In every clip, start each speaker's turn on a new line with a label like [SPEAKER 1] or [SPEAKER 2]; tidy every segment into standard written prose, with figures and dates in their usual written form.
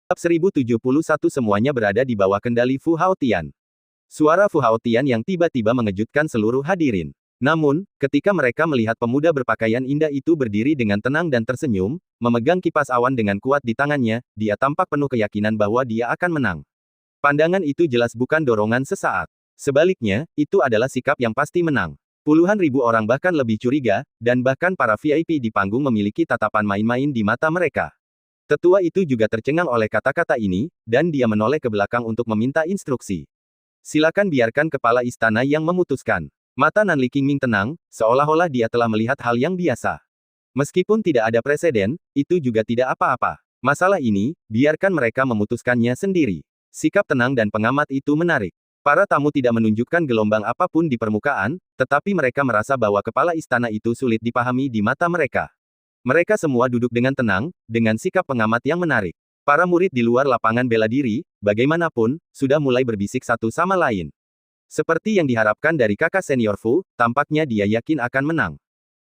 [SPEAKER 1] Bab 1071 semuanya berada di bawah kendali Fu Haotian. Suara Fu Haotian yang tiba-tiba mengejutkan seluruh hadirin. Namun, ketika mereka melihat pemuda berpakaian indah itu berdiri dengan tenang dan tersenyum, memegang kipas awan dengan kuat di tangannya, dia tampak penuh keyakinan bahwa dia akan menang. Pandangan itu jelas bukan dorongan sesaat. Sebaliknya, itu adalah sikap yang pasti menang. Puluhan ribu orang bahkan lebih curiga, dan bahkan para VIP di panggung memiliki tatapan main-main di mata mereka. Tetua itu juga tercengang oleh kata-kata ini, dan dia menoleh ke belakang untuk meminta instruksi. Silakan biarkan kepala istana yang memutuskan. Mata Nan Li Qingming tenang, seolah-olah dia telah melihat hal yang biasa. Meskipun tidak ada preseden, itu juga tidak apa-apa. Masalah ini, biarkan mereka memutuskannya sendiri. Sikap tenang dan pengamat itu menarik. Para tamu tidak menunjukkan gelombang apapun di permukaan, tetapi mereka merasa bahwa kepala istana itu sulit dipahami di mata mereka. Mereka semua duduk dengan tenang, dengan sikap pengamat yang menarik. Para murid di luar lapangan bela diri, bagaimanapun, sudah mulai berbisik satu sama lain. Seperti yang diharapkan dari kakak senior Fu, tampaknya dia yakin akan menang.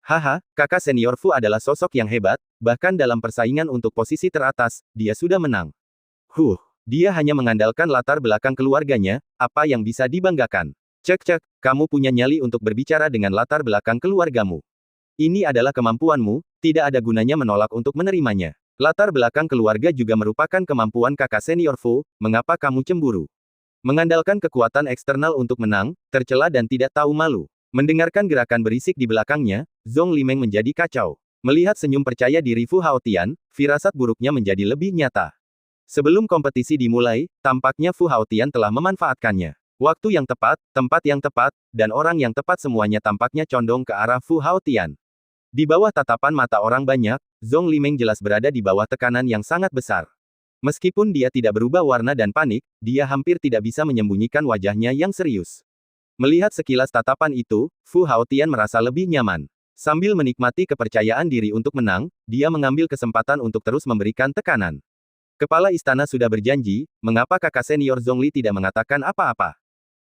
[SPEAKER 1] Haha, kakak senior Fu adalah sosok yang hebat, bahkan dalam persaingan untuk posisi teratas, dia sudah menang. Dia hanya mengandalkan latar belakang keluarganya, apa yang bisa dibanggakan. Cek, kamu punya nyali untuk berbicara dengan latar belakang keluargamu. Ini adalah kemampuanmu, tidak ada gunanya menolak untuk menerimanya. Latar belakang keluarga juga merupakan kemampuan kakak senior Fu, mengapa kamu cemburu? Mengandalkan kekuatan eksternal untuk menang, tercela dan tidak tahu malu. Mendengarkan gerakan berisik di belakangnya, Zhong Limeng menjadi kacau. Melihat senyum percaya diri Fu Haotian, firasat buruknya menjadi lebih nyata. Sebelum kompetisi dimulai, tampaknya Fu Haotian telah memanfaatkannya. Waktu yang tepat, tempat yang tepat, dan orang yang tepat semuanya tampaknya condong ke arah Fu Haotian. Di bawah tatapan mata orang banyak, Zhong Limeng jelas berada di bawah tekanan yang sangat besar. Meskipun dia tidak berubah warna dan panik, dia hampir tidak bisa menyembunyikan wajahnya yang serius. Melihat sekilas tatapan itu, Fu Haotian merasa lebih nyaman. Sambil menikmati kepercayaan diri untuk menang, dia mengambil kesempatan untuk terus memberikan tekanan. Kepala istana sudah berjanji, mengapa kakak senior Zhong Li tidak mengatakan apa-apa?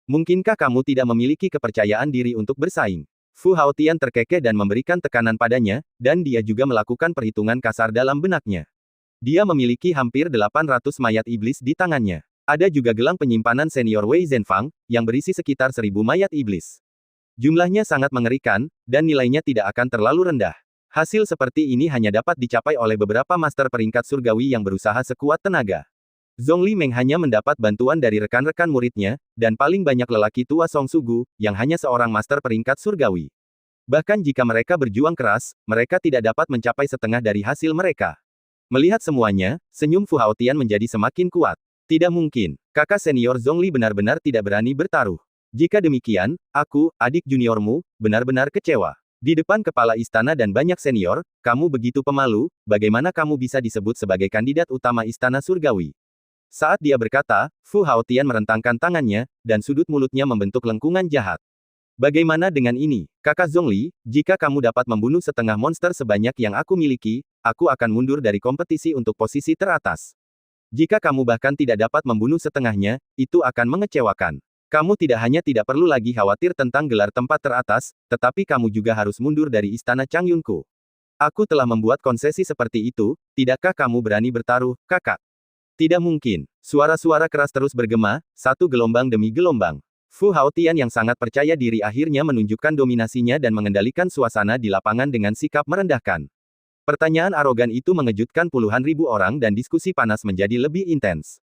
[SPEAKER 1] Mungkinkah kamu tidak memiliki kepercayaan diri untuk bersaing? Fu Haotian terkekeh dan memberikan tekanan padanya, dan dia juga melakukan perhitungan kasar dalam benaknya. Dia memiliki hampir 800 mayat iblis di tangannya. Ada juga gelang penyimpanan senior Wei Zhenfang, yang berisi sekitar 1000 mayat iblis. Jumlahnya sangat mengerikan, dan nilainya tidak akan terlalu rendah. Hasil seperti ini hanya dapat dicapai oleh beberapa master peringkat surgawi yang berusaha sekuat tenaga. Zhong Limeng hanya mendapat bantuan dari rekan-rekan muridnya, dan paling banyak lelaki tua Song Sugu, yang hanya seorang master peringkat surgawi. Bahkan jika mereka berjuang keras, mereka tidak dapat mencapai setengah dari hasil mereka. Melihat semuanya, senyum Fu Haotian menjadi semakin kuat. Tidak mungkin, kakak senior Zhong Li benar-benar tidak berani bertaruh. Jika demikian, aku, adik juniormu, benar-benar kecewa. Di depan kepala istana dan banyak senior, kamu begitu pemalu, bagaimana kamu bisa disebut sebagai kandidat utama istana surgawi? Saat dia berkata, Fu Haotian merentangkan tangannya, dan sudut mulutnya membentuk lengkungan jahat. Bagaimana dengan ini, kakak Zhong Li, jika kamu dapat membunuh setengah monster sebanyak yang aku miliki, aku akan mundur dari kompetisi untuk posisi teratas. Jika kamu bahkan tidak dapat membunuh setengahnya, itu akan mengecewakan. Kamu tidak hanya tidak perlu lagi khawatir tentang gelar tempat teratas, tetapi kamu juga harus mundur dari istana Changyunku. Aku telah membuat konsesi seperti itu, tidakkah kamu berani bertaruh, kakak? Tidak mungkin. Suara-suara keras terus bergema, satu gelombang demi gelombang. Fu Haotian yang sangat percaya diri akhirnya menunjukkan dominasinya dan mengendalikan suasana di lapangan dengan sikap merendahkan. Pertanyaan arogan itu mengejutkan puluhan ribu orang dan diskusi panas menjadi lebih intens.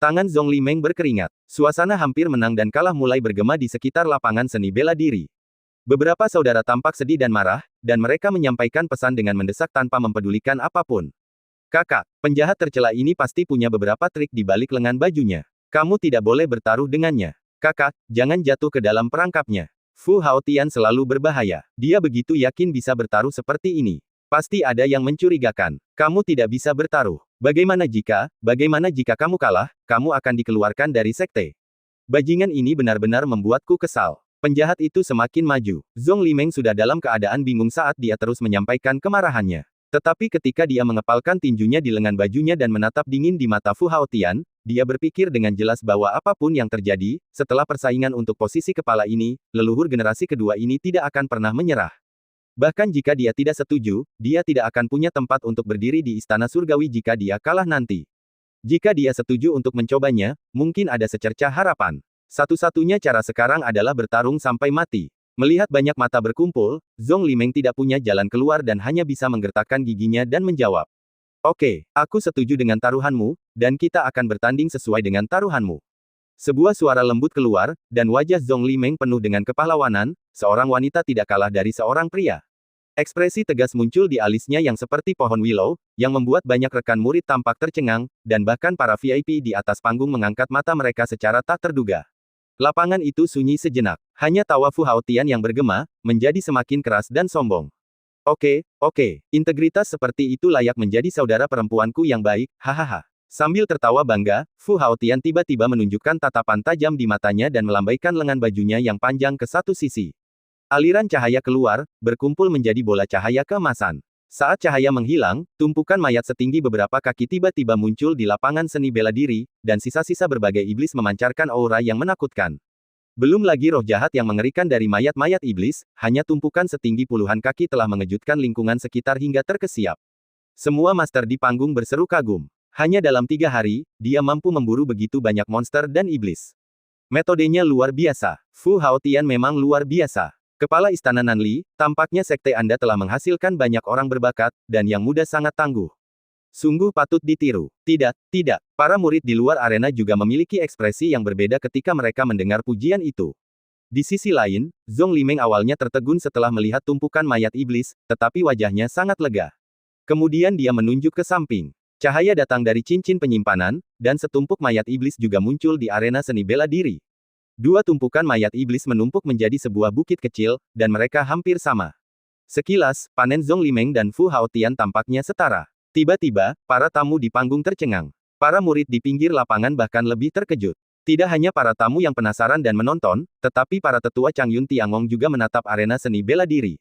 [SPEAKER 1] Tangan Zhong Limeng berkeringat. Suasana hampir menang dan kalah mulai bergema di sekitar lapangan seni bela diri. Beberapa saudara tampak sedih dan marah, dan mereka menyampaikan pesan dengan mendesak tanpa mempedulikan apapun. Kakak, penjahat tercela ini pasti punya beberapa trik di balik lengan bajunya. Kamu tidak boleh bertaruh dengannya. Kakak, jangan jatuh ke dalam perangkapnya. Fu Haotian selalu berbahaya. Dia begitu yakin bisa bertaruh seperti ini. Pasti ada yang mencurigakan. Kamu tidak bisa bertaruh. Bagaimana jika kamu kalah, kamu akan dikeluarkan dari sekte. Bajingan ini benar-benar membuatku kesal. Penjahat itu semakin maju. Zhong Limeng sudah dalam keadaan bingung saat dia terus menyampaikan kemarahannya. Tetapi ketika dia mengepalkan tinjunya di lengan bajunya dan menatap dingin di mata Fu Haotian, dia berpikir dengan jelas bahwa apapun yang terjadi, setelah persaingan untuk posisi kepala ini, leluhur generasi kedua ini tidak akan pernah menyerah. Bahkan jika dia tidak setuju, dia tidak akan punya tempat untuk berdiri di istana surgawi jika dia kalah nanti. Jika dia setuju untuk mencobanya, mungkin ada secercah harapan. Satu-satunya cara sekarang adalah bertarung sampai mati. Melihat banyak mata berkumpul, Zhong Limeng tidak punya jalan keluar dan hanya bisa menggertakkan giginya dan menjawab. Oke, aku setuju dengan taruhanmu, dan kita akan bertanding sesuai dengan taruhanmu. Sebuah suara lembut keluar, dan wajah Zhong Limeng penuh dengan kepahlawanan, seorang wanita tidak kalah dari seorang pria. Ekspresi tegas muncul di alisnya yang seperti pohon willow, yang membuat banyak rekan murid tampak tercengang, dan bahkan para VIP di atas panggung mengangkat mata mereka secara tak terduga. Lapangan itu sunyi sejenak. Hanya tawa Fu Haotian yang bergema, menjadi semakin keras dan sombong. Oke, integritas seperti itu layak menjadi saudara perempuanku yang baik, hahaha. Sambil tertawa bangga, Fu Haotian tiba-tiba menunjukkan tatapan tajam di matanya dan melambaikan lengan bajunya yang panjang ke satu sisi. Aliran cahaya keluar, berkumpul menjadi bola cahaya keemasan. Saat cahaya menghilang, tumpukan mayat setinggi beberapa kaki tiba-tiba muncul di lapangan seni bela diri, dan sisa-sisa berbagai iblis memancarkan aura yang menakutkan. Belum lagi roh jahat yang mengerikan dari mayat-mayat iblis, hanya tumpukan setinggi puluhan kaki telah mengejutkan lingkungan sekitar hingga terkesiap. Semua master di panggung berseru kagum. Hanya dalam 3 hari, dia mampu memburu begitu banyak monster dan iblis. Metodenya luar biasa. Fu Haotian memang luar biasa. Kepala Istana Nanli, tampaknya sekte Anda telah menghasilkan banyak orang berbakat, dan yang muda sangat tangguh. Sungguh patut ditiru. Tidak. Para murid di luar arena juga memiliki ekspresi yang berbeda ketika mereka mendengar pujian itu. Di sisi lain, Zhong Limeng awalnya tertegun setelah melihat tumpukan mayat iblis, tetapi wajahnya sangat lega. Kemudian dia menunjuk ke samping. Cahaya datang dari cincin penyimpanan, dan setumpuk mayat iblis juga muncul di arena seni bela diri. 2 tumpukan mayat iblis menumpuk menjadi sebuah bukit kecil, dan mereka hampir sama. Sekilas, panen Zhong Limeng dan Fu Haotian tampaknya setara. Tiba-tiba, para tamu di panggung tercengang. Para murid di pinggir lapangan bahkan lebih terkejut. Tidak hanya para tamu yang penasaran dan menonton, tetapi para tetua Changyun Tiangong juga menatap arena seni bela diri.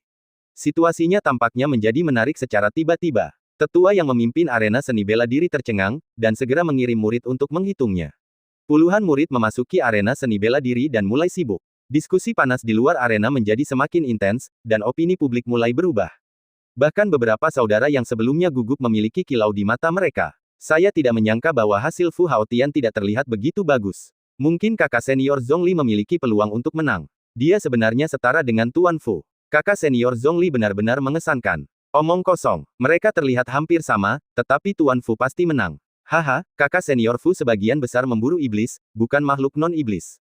[SPEAKER 1] Situasinya tampaknya menjadi menarik secara tiba-tiba. Tetua yang memimpin arena seni bela diri tercengang, dan segera mengirim murid untuk menghitungnya. Puluhan murid memasuki arena seni bela diri dan mulai sibuk. Diskusi panas di luar arena menjadi semakin intens, dan opini publik mulai berubah. Bahkan beberapa saudara yang sebelumnya gugup memiliki kilau di mata mereka. Saya tidak menyangka bahwa hasil Fu Haotian tidak terlihat begitu bagus. Mungkin kakak senior Zhong Li memiliki peluang untuk menang. Dia sebenarnya setara dengan Tuan Fu. Kakak senior Zhong Li benar-benar mengesankan. Omong kosong. Mereka terlihat hampir sama, tetapi Tuan Fu pasti menang. Haha, kakak senior Fu sebagian besar memburu iblis, bukan makhluk non-iblis.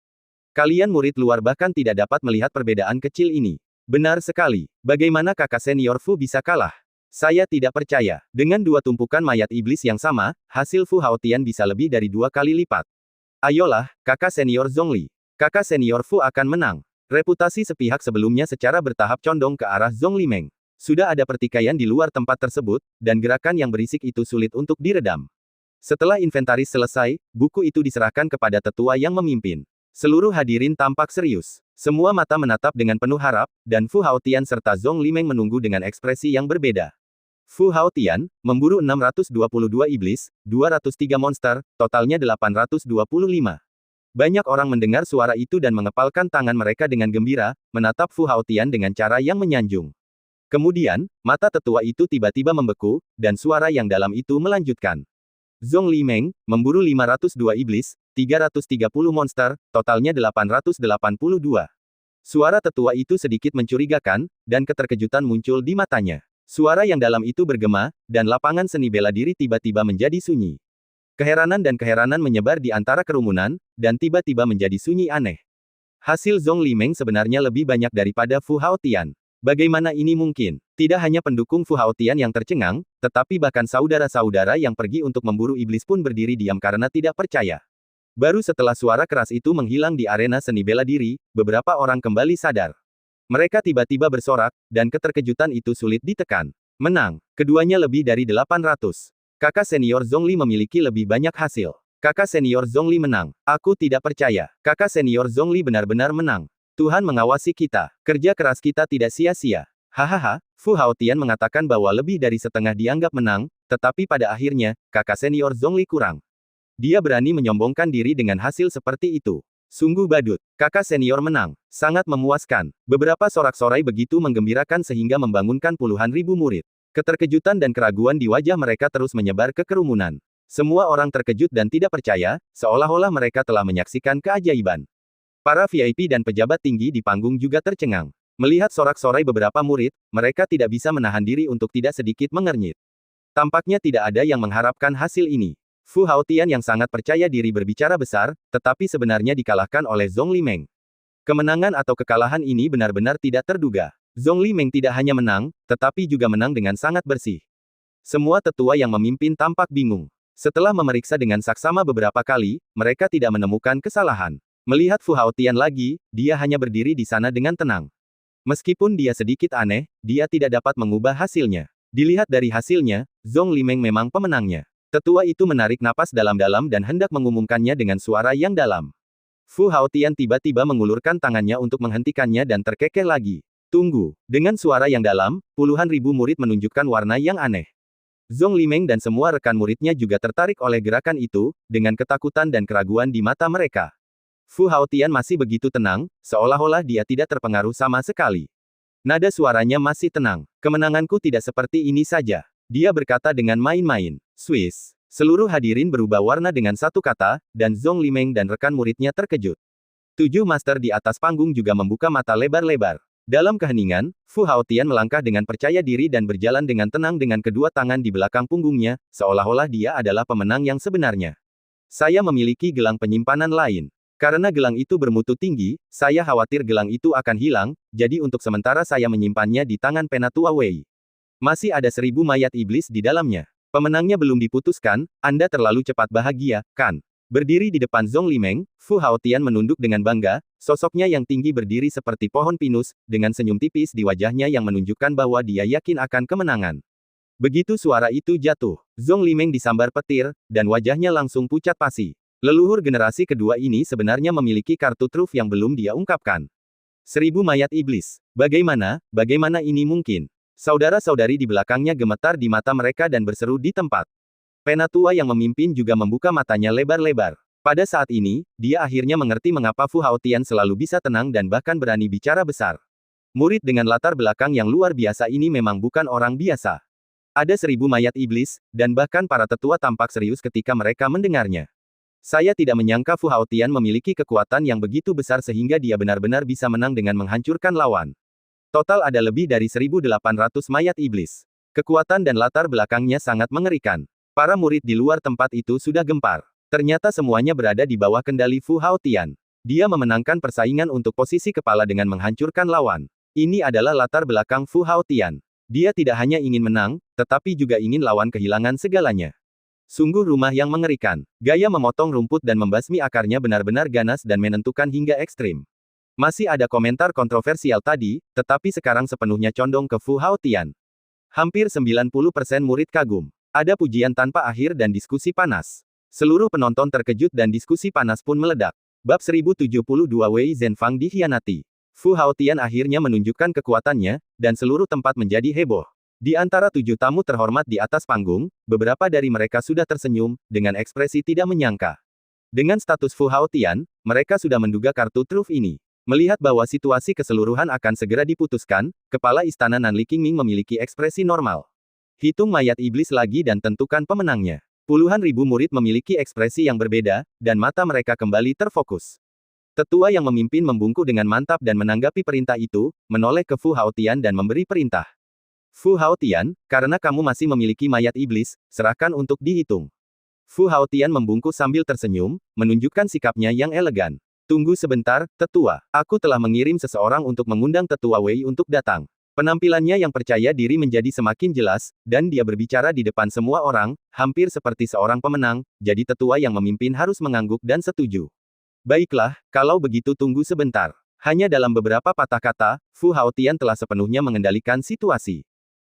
[SPEAKER 1] Kalian murid luar bahkan tidak dapat melihat perbedaan kecil ini. Benar sekali. Bagaimana kakak senior Fu bisa kalah? Saya tidak percaya. Dengan 2 tumpukan mayat iblis yang sama, hasil Fu Haotian bisa lebih dari 2 kali lipat. Ayolah, kakak senior Zhong Li. Kakak senior Fu akan menang. Reputasi sepihak sebelumnya secara bertahap condong ke arah Zhong Limeng. Sudah ada pertikaian di luar tempat tersebut, dan gerakan yang berisik itu sulit untuk diredam. Setelah inventaris selesai, buku itu diserahkan kepada tetua yang memimpin. Seluruh hadirin tampak serius. Semua mata menatap dengan penuh harap, dan Fu Haotian serta Zhong Limeng menunggu dengan ekspresi yang berbeda. Fu Haotian, memburu 622 iblis, 203 monster, totalnya 825. Banyak orang mendengar suara itu dan mengepalkan tangan mereka dengan gembira, menatap Fu Haotian dengan cara yang menyanjung. Kemudian, mata tetua itu tiba-tiba membeku, dan suara yang dalam itu melanjutkan. Zhong Limeng, memburu 502 iblis, 330 monster, totalnya 882. Suara tetua itu sedikit mencurigakan, dan keterkejutan muncul di matanya. Suara yang dalam itu bergema, dan lapangan seni bela diri tiba-tiba menjadi sunyi. Keheranan dan keheranan menyebar di antara kerumunan, dan tiba-tiba menjadi sunyi aneh. Hasil Zhong Limeng sebenarnya lebih banyak daripada Fu Haotian. Bagaimana ini mungkin? Tidak hanya pendukung Fu Haotian yang tercengang, tetapi bahkan saudara-saudara yang pergi untuk memburu iblis pun berdiri diam karena tidak percaya. Baru setelah suara keras itu menghilang di arena seni bela diri, beberapa orang kembali sadar. Mereka tiba-tiba bersorak, dan keterkejutan itu sulit ditekan. Menang. Keduanya lebih dari 800. Kakak senior Zhong Li memiliki lebih banyak hasil. Kakak senior Zhong Li menang. Aku tidak percaya. Kakak senior Zhong Li benar-benar menang. Tuhan mengawasi kita. Kerja keras kita tidak sia-sia. Hahaha, Fu Haotian mengatakan bahwa lebih dari setengah dianggap menang, tetapi pada akhirnya, kakak senior Zhong Li kurang. Dia berani menyombongkan diri dengan hasil seperti itu. Sungguh badut. Kakak senior menang. Sangat memuaskan. Beberapa sorak-sorai begitu menggembirakan sehingga membangunkan puluhan ribu murid. Keterkejutan dan keraguan di wajah mereka terus menyebar ke kerumunan. Semua orang terkejut dan tidak percaya, seolah-olah mereka telah menyaksikan keajaiban. Para VIP dan pejabat tinggi di panggung juga tercengang. Melihat sorak-sorai beberapa murid, mereka tidak bisa menahan diri untuk tidak sedikit mengernyit. Tampaknya tidak ada yang mengharapkan hasil ini. Fu Haotian yang sangat percaya diri berbicara besar, tetapi sebenarnya dikalahkan oleh Zhong Limeng. Kemenangan atau kekalahan ini benar-benar tidak terduga. Zhong Limeng tidak hanya menang, tetapi juga menang dengan sangat bersih. Semua tetua yang memimpin tampak bingung. Setelah memeriksa dengan saksama beberapa kali, mereka tidak menemukan kesalahan. Melihat Fu Haotian lagi, dia hanya berdiri di sana dengan tenang. Meskipun dia sedikit aneh, dia tidak dapat mengubah hasilnya. Dilihat dari hasilnya, Zhong Limeng memang pemenangnya. Tetua itu menarik napas dalam-dalam dan hendak mengumumkannya dengan suara yang dalam. Fu Haotian tiba-tiba mengulurkan tangannya untuk menghentikannya dan terkekeh lagi. Tunggu. Dengan suara yang dalam, puluhan ribu murid menunjukkan warna yang aneh. Zhong Limeng dan semua rekan muridnya juga tertarik oleh gerakan itu, dengan ketakutan dan keraguan di mata mereka. Fu Haotian masih begitu tenang, seolah-olah dia tidak terpengaruh sama sekali. Nada suaranya masih tenang. Kemenanganku tidak seperti ini saja. Dia berkata dengan main-main. Swiss. Seluruh hadirin berubah warna dengan satu kata, dan Zhong Limeng dan rekan muridnya terkejut. 7 master di atas panggung juga membuka mata lebar-lebar. Dalam keheningan, Fu Haotian melangkah dengan percaya diri dan berjalan dengan tenang dengan kedua tangan di belakang punggungnya, seolah-olah dia adalah pemenang yang sebenarnya. Saya memiliki gelang penyimpanan lain. Karena gelang itu bermutu tinggi, saya khawatir gelang itu akan hilang, jadi untuk sementara saya menyimpannya di tangan Penatua Wei. Masih ada 1000 mayat iblis di dalamnya. Pemenangnya belum diputuskan, Anda terlalu cepat bahagia, kan? Berdiri di depan Zhong Limeng, Fu Haotian menunduk dengan bangga, sosoknya yang tinggi berdiri seperti pohon pinus, dengan senyum tipis di wajahnya yang menunjukkan bahwa dia yakin akan kemenangan. Begitu suara itu jatuh, Zhong Limeng disambar petir, dan wajahnya langsung pucat pasi. Leluhur generasi kedua ini sebenarnya memiliki kartu truf yang belum dia ungkapkan. 1000 mayat iblis. Bagaimana ini mungkin? Saudara-saudari di belakangnya gemetar di mata mereka dan berseru di tempat. Penatua yang memimpin juga membuka matanya lebar-lebar. Pada saat ini, dia akhirnya mengerti mengapa Fu Haotian selalu bisa tenang dan bahkan berani bicara besar. Murid dengan latar belakang yang luar biasa ini memang bukan orang biasa. Ada 1000 mayat iblis, dan bahkan para tetua tampak serius ketika mereka mendengarnya. Saya tidak menyangka Fu Haotian memiliki kekuatan yang begitu besar sehingga dia benar-benar bisa menang dengan menghancurkan lawan. Total ada lebih dari 1800 mayat iblis. Kekuatan dan latar belakangnya sangat mengerikan. Para murid di luar tempat itu sudah gempar. Ternyata semuanya berada di bawah kendali Fu Haotian. Dia memenangkan persaingan untuk posisi kepala dengan menghancurkan lawan. Ini adalah latar belakang Fu Haotian. Dia tidak hanya ingin menang, tetapi juga ingin lawan kehilangan segalanya. Sungguh rumah yang mengerikan. Gaya memotong rumput dan membasmi akarnya benar-benar ganas dan menentukan hingga ekstrim. Masih ada komentar kontroversial tadi, tetapi sekarang sepenuhnya condong ke Fu Haotian. Hampir 90% murid kagum. Ada pujian tanpa akhir dan diskusi panas. Seluruh penonton terkejut dan diskusi panas pun meledak. Bab 1072 Wei Zhenfang dikhianati. Fu Haotian akhirnya menunjukkan kekuatannya, dan seluruh tempat menjadi heboh. Di antara 7 tamu terhormat di atas panggung, beberapa dari mereka sudah tersenyum, dengan ekspresi tidak menyangka. Dengan status Fu Haotian, mereka sudah menduga kartu truf ini. Melihat bahwa situasi keseluruhan akan segera diputuskan, Kepala Istana Nanli Qingming memiliki ekspresi normal. Hitung mayat iblis lagi dan tentukan pemenangnya. Puluhan ribu murid memiliki ekspresi yang berbeda, dan mata mereka kembali terfokus. Tetua yang memimpin membungkuk dengan mantap dan menanggapi perintah itu, menoleh ke Fu Haotian dan memberi perintah. Fu Haotian, karena kamu masih memiliki mayat iblis, serahkan untuk dihitung. Fu Haotian membungkuk sambil tersenyum, menunjukkan sikapnya yang elegan. Tunggu sebentar, tetua. Aku telah mengirim seseorang untuk mengundang tetua Wei untuk datang. Penampilannya yang percaya diri menjadi semakin jelas, dan dia berbicara di depan semua orang, hampir seperti seorang pemenang, jadi tetua yang memimpin harus mengangguk dan setuju. Baiklah, kalau begitu tunggu sebentar. Hanya dalam beberapa patah kata, Fu Haotian telah sepenuhnya mengendalikan situasi.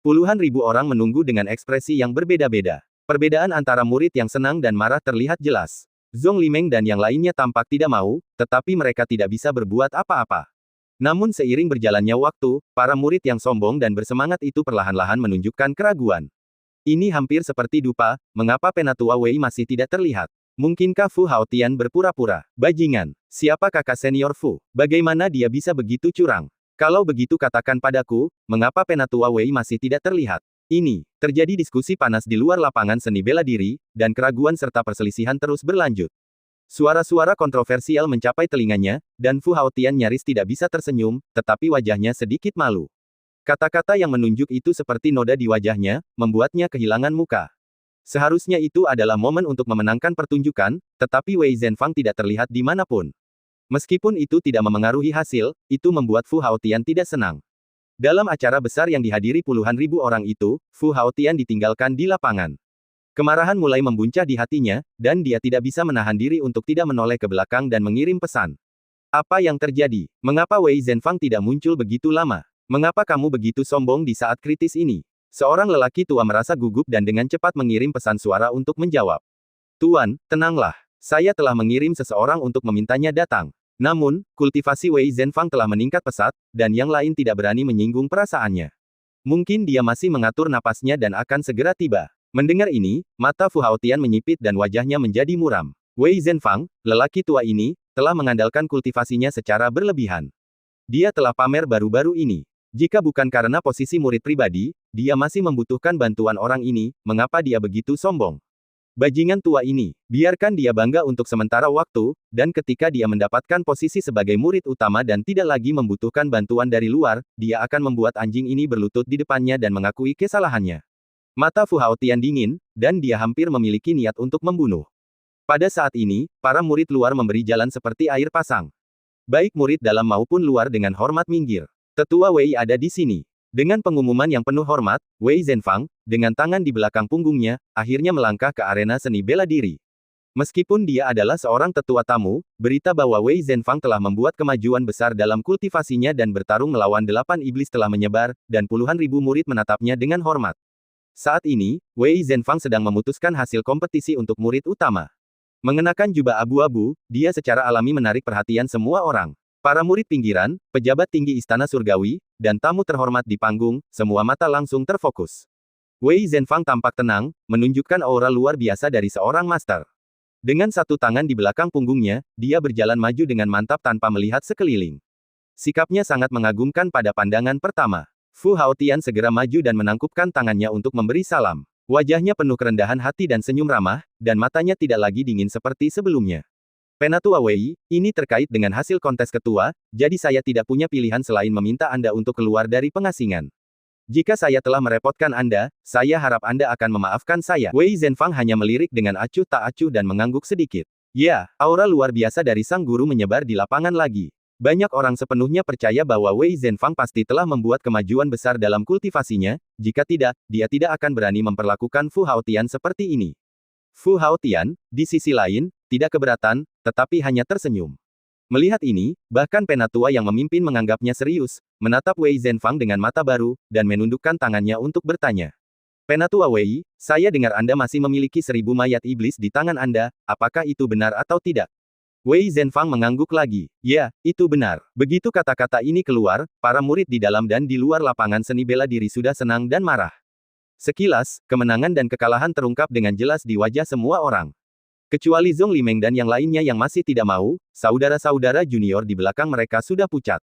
[SPEAKER 1] Puluhan ribu orang menunggu dengan ekspresi yang berbeda-beda. Perbedaan antara murid yang senang dan marah terlihat jelas. Zhong Limeng dan yang lainnya tampak tidak mau, tetapi mereka tidak bisa berbuat apa-apa. Namun seiring berjalannya waktu, para murid yang sombong dan bersemangat itu perlahan-lahan menunjukkan keraguan. Ini hampir seperti dupa, mengapa Penatua Wei masih tidak terlihat? Mungkinkah Fu Haotian berpura-pura? Bajingan. Siapa kakak senior Fu? Bagaimana dia bisa begitu curang? Kalau begitu katakan padaku, mengapa Penatua Wei masih tidak terlihat? Terjadi diskusi panas di luar lapangan seni bela diri, dan keraguan serta perselisihan terus berlanjut. Suara-suara kontroversial mencapai telinganya, dan Fu Haotian nyaris tidak bisa tersenyum, tetapi wajahnya sedikit malu. Kata-kata yang menunjuk itu seperti noda di wajahnya, membuatnya kehilangan muka. Seharusnya itu adalah momen untuk memenangkan pertunjukan, tetapi Wei Zhenfang tidak terlihat di manapun. Meskipun itu tidak memengaruhi hasil, itu membuat Fu Haotian tidak senang. Dalam acara besar yang dihadiri puluhan ribu orang itu, Fu Haotian ditinggalkan di lapangan. Kemarahan mulai membuncah di hatinya, dan dia tidak bisa menahan diri untuk tidak menoleh ke belakang dan mengirim pesan. Apa yang terjadi? Mengapa Wei Zhenfang tidak muncul begitu lama? Mengapa kamu begitu sombong di saat kritis ini? Seorang lelaki tua merasa gugup dan dengan cepat mengirim pesan suara untuk menjawab. Tuan, tenanglah. Saya telah mengirim seseorang untuk memintanya datang. Namun, kultivasi Wei Zhenfang telah meningkat pesat, dan yang lain tidak berani menyinggung perasaannya. Mungkin dia masih mengatur napasnya dan akan segera tiba. Mendengar ini, mata Fu Haotian menyipit dan wajahnya menjadi muram. Wei Zhenfang, lelaki tua ini, telah mengandalkan kultivasinya secara berlebihan. Dia telah pamer baru-baru ini. Jika bukan karena posisi murid pribadi, dia masih membutuhkan bantuan orang ini, mengapa dia begitu sombong? Bajingan tua ini, biarkan dia bangga untuk sementara waktu, dan ketika dia mendapatkan posisi sebagai murid utama dan tidak lagi membutuhkan bantuan dari luar, dia akan membuat anjing ini berlutut di depannya dan mengakui kesalahannya. Mata Fu Haotian dingin, dan dia hampir memiliki niat untuk membunuh. Pada saat ini, para murid luar memberi jalan seperti air pasang. Baik murid dalam maupun luar dengan hormat minggir. Tetua Wei ada di sini. Dengan pengumuman yang penuh hormat, Wei Zhenfang, dengan tangan di belakang punggungnya, akhirnya melangkah ke arena seni bela diri. Meskipun dia adalah seorang tetua tamu, berita bahwa Wei Zhenfang telah membuat kemajuan besar dalam kultivasinya dan bertarung melawan 8 iblis telah menyebar, dan puluhan ribu murid menatapnya dengan hormat. Saat ini, Wei Zhenfang sedang memutuskan hasil kompetisi untuk murid utama. Mengenakan jubah abu-abu, dia secara alami menarik perhatian semua orang. Para murid pinggiran, pejabat tinggi istana surgawi, dan tamu terhormat di panggung, semua mata langsung terfokus. Wei Zhenfang tampak tenang, menunjukkan aura luar biasa dari seorang master. Dengan satu tangan di belakang punggungnya, dia berjalan maju dengan mantap tanpa melihat sekeliling. Sikapnya sangat mengagumkan pada pandangan pertama. Fu Haotian segera maju dan menangkupkan tangannya untuk memberi salam. Wajahnya penuh kerendahan hati dan senyum ramah, dan matanya tidak lagi dingin seperti sebelumnya. Penatua Wei, ini terkait dengan hasil kontes ketua, jadi saya tidak punya pilihan selain meminta Anda untuk keluar dari pengasingan. Jika saya telah merepotkan Anda, saya harap Anda akan memaafkan saya. Wei Zhenfang hanya melirik dengan acuh tak acuh dan mengangguk sedikit. Ya, aura luar biasa dari sang guru menyebar di lapangan lagi. Banyak orang sepenuhnya percaya bahwa Wei Zhenfang pasti telah membuat kemajuan besar dalam kultivasinya, jika tidak, dia tidak akan berani memperlakukan Fu Haotian seperti ini. Fu Haotian, di sisi lain, tidak keberatan, tetapi hanya tersenyum. Melihat ini, bahkan penatua yang memimpin menganggapnya serius, menatap Wei Zhenfang dengan mata baru, dan menundukkan tangannya untuk bertanya. Penatua Wei, saya dengar Anda masih memiliki 1000 mayat iblis di tangan Anda, apakah itu benar atau tidak? Wei Zhenfang mengangguk lagi. Ya, itu benar. Begitu kata-kata ini keluar, para murid di dalam dan di luar lapangan seni bela diri sudah senang dan marah. Sekilas, kemenangan dan kekalahan terungkap dengan jelas di wajah semua orang. Kecuali Zhong Limeng dan yang lainnya yang masih tidak mau, saudara-saudara junior di belakang mereka sudah pucat.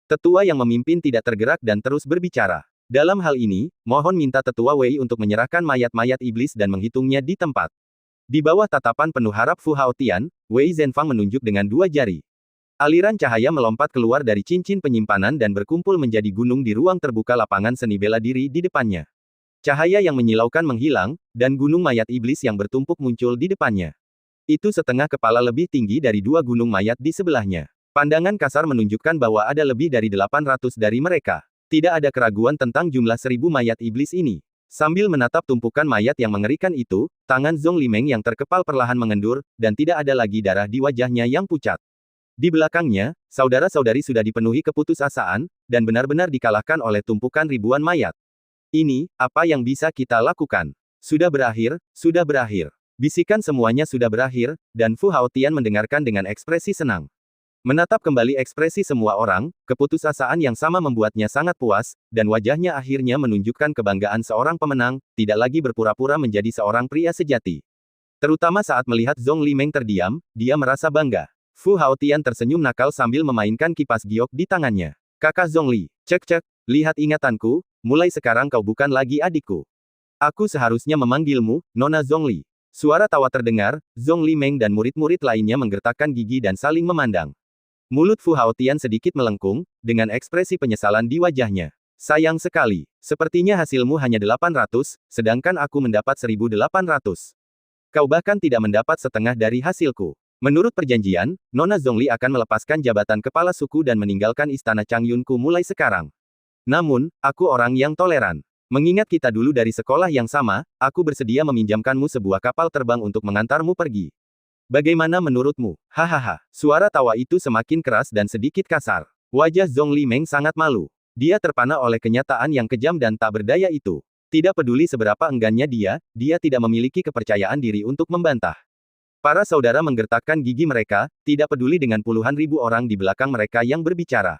[SPEAKER 1] Tetua yang memimpin tidak tergerak dan terus berbicara. Dalam hal ini, mohon minta Tetua Wei untuk menyerahkan mayat-mayat iblis dan menghitungnya di tempat. Di bawah tatapan penuh harap Fu Haotian, Wei Zhenfang menunjuk dengan 2 jari. Aliran cahaya melompat keluar dari cincin penyimpanan dan berkumpul menjadi gunung di ruang terbuka lapangan seni bela diri di depannya. Cahaya yang menyilaukan menghilang, dan gunung mayat iblis yang bertumpuk muncul di depannya. Itu setengah kepala lebih tinggi dari 2 gunung mayat di sebelahnya. Pandangan kasar menunjukkan bahwa ada lebih dari 800 dari mereka. Tidak ada keraguan tentang jumlah 1000 mayat iblis ini. Sambil menatap tumpukan mayat yang mengerikan itu, tangan Zhong Limeng yang terkepal perlahan mengendur, dan tidak ada lagi darah di wajahnya yang pucat. Di belakangnya, saudara-saudari sudah dipenuhi keputusasaan, dan benar-benar dikalahkan oleh tumpukan ribuan mayat. Ini, apa yang bisa kita lakukan? Sudah berakhir, sudah berakhir. Bisikan semuanya sudah berakhir, dan Fu Haotian mendengarkan dengan ekspresi senang. Menatap kembali ekspresi semua orang, keputusasaan yang sama membuatnya sangat puas, dan wajahnya akhirnya menunjukkan kebanggaan seorang pemenang, tidak lagi berpura-pura menjadi seorang pria sejati. Terutama saat melihat Zhong Limeng terdiam, dia merasa bangga. Fu Haotian tersenyum nakal sambil memainkan kipas giok di tangannya. Kakak Zhong Li, cek-cek, Lihat ingatanku, mulai sekarang kau bukan lagi adikku. Aku seharusnya memanggilmu, Nona Zhongli. Suara tawa terdengar, Zhongli Meng dan murid-murid lainnya menggertakkan gigi dan saling memandang. Mulut Fu Haotian sedikit melengkung, dengan ekspresi penyesalan di wajahnya. Sayang sekali, sepertinya hasilmu hanya 800, sedangkan aku mendapat 1.800. Kau bahkan tidak mendapat setengah dari hasilku. Menurut perjanjian, Nona Zhongli akan melepaskan jabatan kepala suku dan meninggalkan istana Changyunku mulai sekarang. Namun, aku orang yang toleran. Mengingat kita dulu dari sekolah yang sama, aku bersedia meminjamkanmu sebuah kapal terbang untuk mengantarmu pergi. Bagaimana menurutmu? Hahaha. Suara tawa itu semakin keras dan sedikit kasar. Wajah Zhongli Meng sangat malu. Dia terpana oleh kenyataan yang kejam dan tak berdaya itu. Tidak peduli seberapa enggannya dia tidak memiliki kepercayaan diri untuk membantah. Para saudara menggertakkan gigi mereka, tidak peduli dengan puluhan ribu orang di belakang mereka yang berbicara.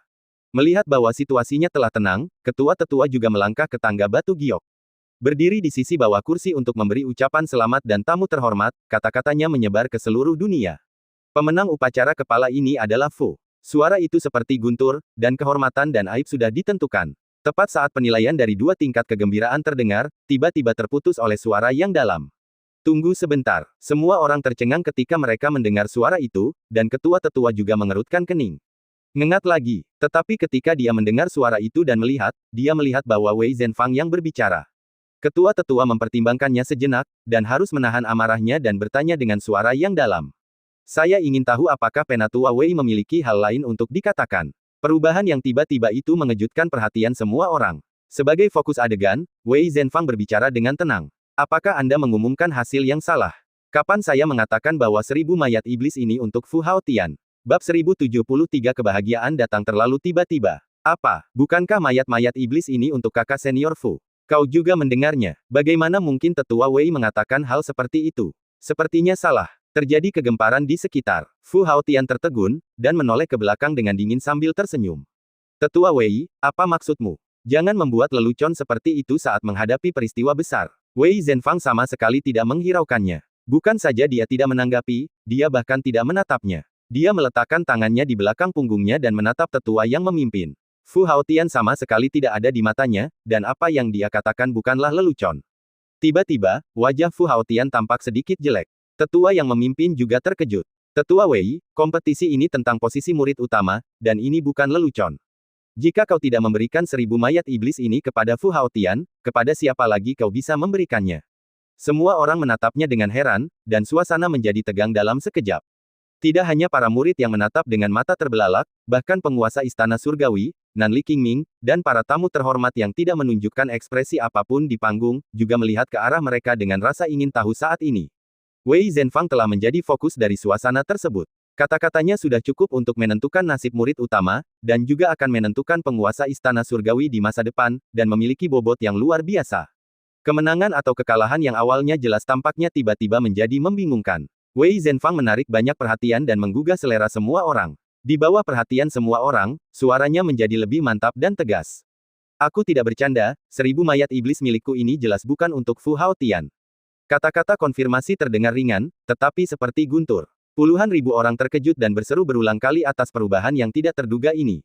[SPEAKER 1] Melihat bahwa situasinya telah tenang, ketua tetua juga melangkah ke tangga batu giok. Berdiri di sisi bawah kursi untuk memberi ucapan selamat dan tamu terhormat, kata-katanya menyebar ke seluruh dunia. Pemenang upacara kepala ini adalah Fu. Suara itu seperti guntur, dan kehormatan dan aib sudah ditentukan. Tepat saat penilaian dari dua tingkat kegembiraan terdengar, tiba-tiba terputus oleh suara yang dalam. Tunggu sebentar. Semua orang tercengang ketika mereka mendengar suara itu, dan ketua tetua juga mengerutkan kening. Ngengat lagi, tetapi ketika dia mendengar suara itu dan dia melihat bahwa Wei Zhenfang yang berbicara. Ketua tetua mempertimbangkannya sejenak, dan harus menahan amarahnya dan bertanya dengan suara yang dalam. Saya ingin tahu apakah Penatua Wei memiliki hal lain untuk dikatakan. Perubahan yang tiba-tiba itu mengejutkan perhatian semua orang. Sebagai fokus adegan, Wei Zhenfang berbicara dengan tenang. Apakah Anda mengumumkan hasil yang salah? Kapan saya mengatakan bahwa 1000 mayat iblis ini untuk Fu Haotian? Bab 1073 kebahagiaan datang terlalu tiba-tiba. Apa? Bukankah mayat-mayat iblis ini untuk kakak senior Fu? Kau juga mendengarnya. Bagaimana mungkin tetua Wei mengatakan hal seperti itu? Sepertinya salah. Terjadi kegemparan di sekitar. Fu Haotian tertegun, dan menoleh ke belakang dengan dingin sambil tersenyum. Tetua Wei, apa maksudmu? Jangan membuat lelucon seperti itu saat menghadapi peristiwa besar. Wei Zhenfang sama sekali tidak menghiraukannya. Bukan saja dia tidak menanggapi, dia bahkan tidak menatapnya. Dia meletakkan tangannya di belakang punggungnya dan menatap tetua yang memimpin. Fu Haotian sama sekali tidak ada di matanya, dan apa yang dia katakan bukanlah lelucon. Tiba-tiba, wajah Fu Haotian tampak sedikit jelek. Tetua yang memimpin juga terkejut. Tetua Wei, kompetisi ini tentang posisi murid utama, dan ini bukan lelucon. Jika kau tidak memberikan 1000 mayat iblis ini kepada Fu Haotian, kepada siapa lagi kau bisa memberikannya? Semua orang menatapnya dengan heran, dan suasana menjadi tegang dalam sekejap. Tidak hanya para murid yang menatap dengan mata terbelalak, bahkan penguasa istana surgawi, Nanli Qingming, dan para tamu terhormat yang tidak menunjukkan ekspresi apapun di panggung, juga melihat ke arah mereka dengan rasa ingin tahu saat ini. Wei Zhenfang telah menjadi fokus dari suasana tersebut. Kata-katanya sudah cukup untuk menentukan nasib murid utama, dan juga akan menentukan penguasa istana surgawi di masa depan, dan memiliki bobot yang luar biasa. Kemenangan atau kekalahan yang awalnya jelas tampaknya tiba-tiba menjadi membingungkan. Wei Zhenfang menarik banyak perhatian dan menggugah selera semua orang. Di bawah perhatian semua orang, suaranya menjadi lebih mantap dan tegas. Aku tidak bercanda, 1000 mayat iblis milikku ini jelas bukan untuk Fu Haotian. Kata-kata konfirmasi terdengar ringan, tetapi seperti guntur. Puluhan ribu orang terkejut dan berseru berulang kali atas perubahan yang tidak terduga ini.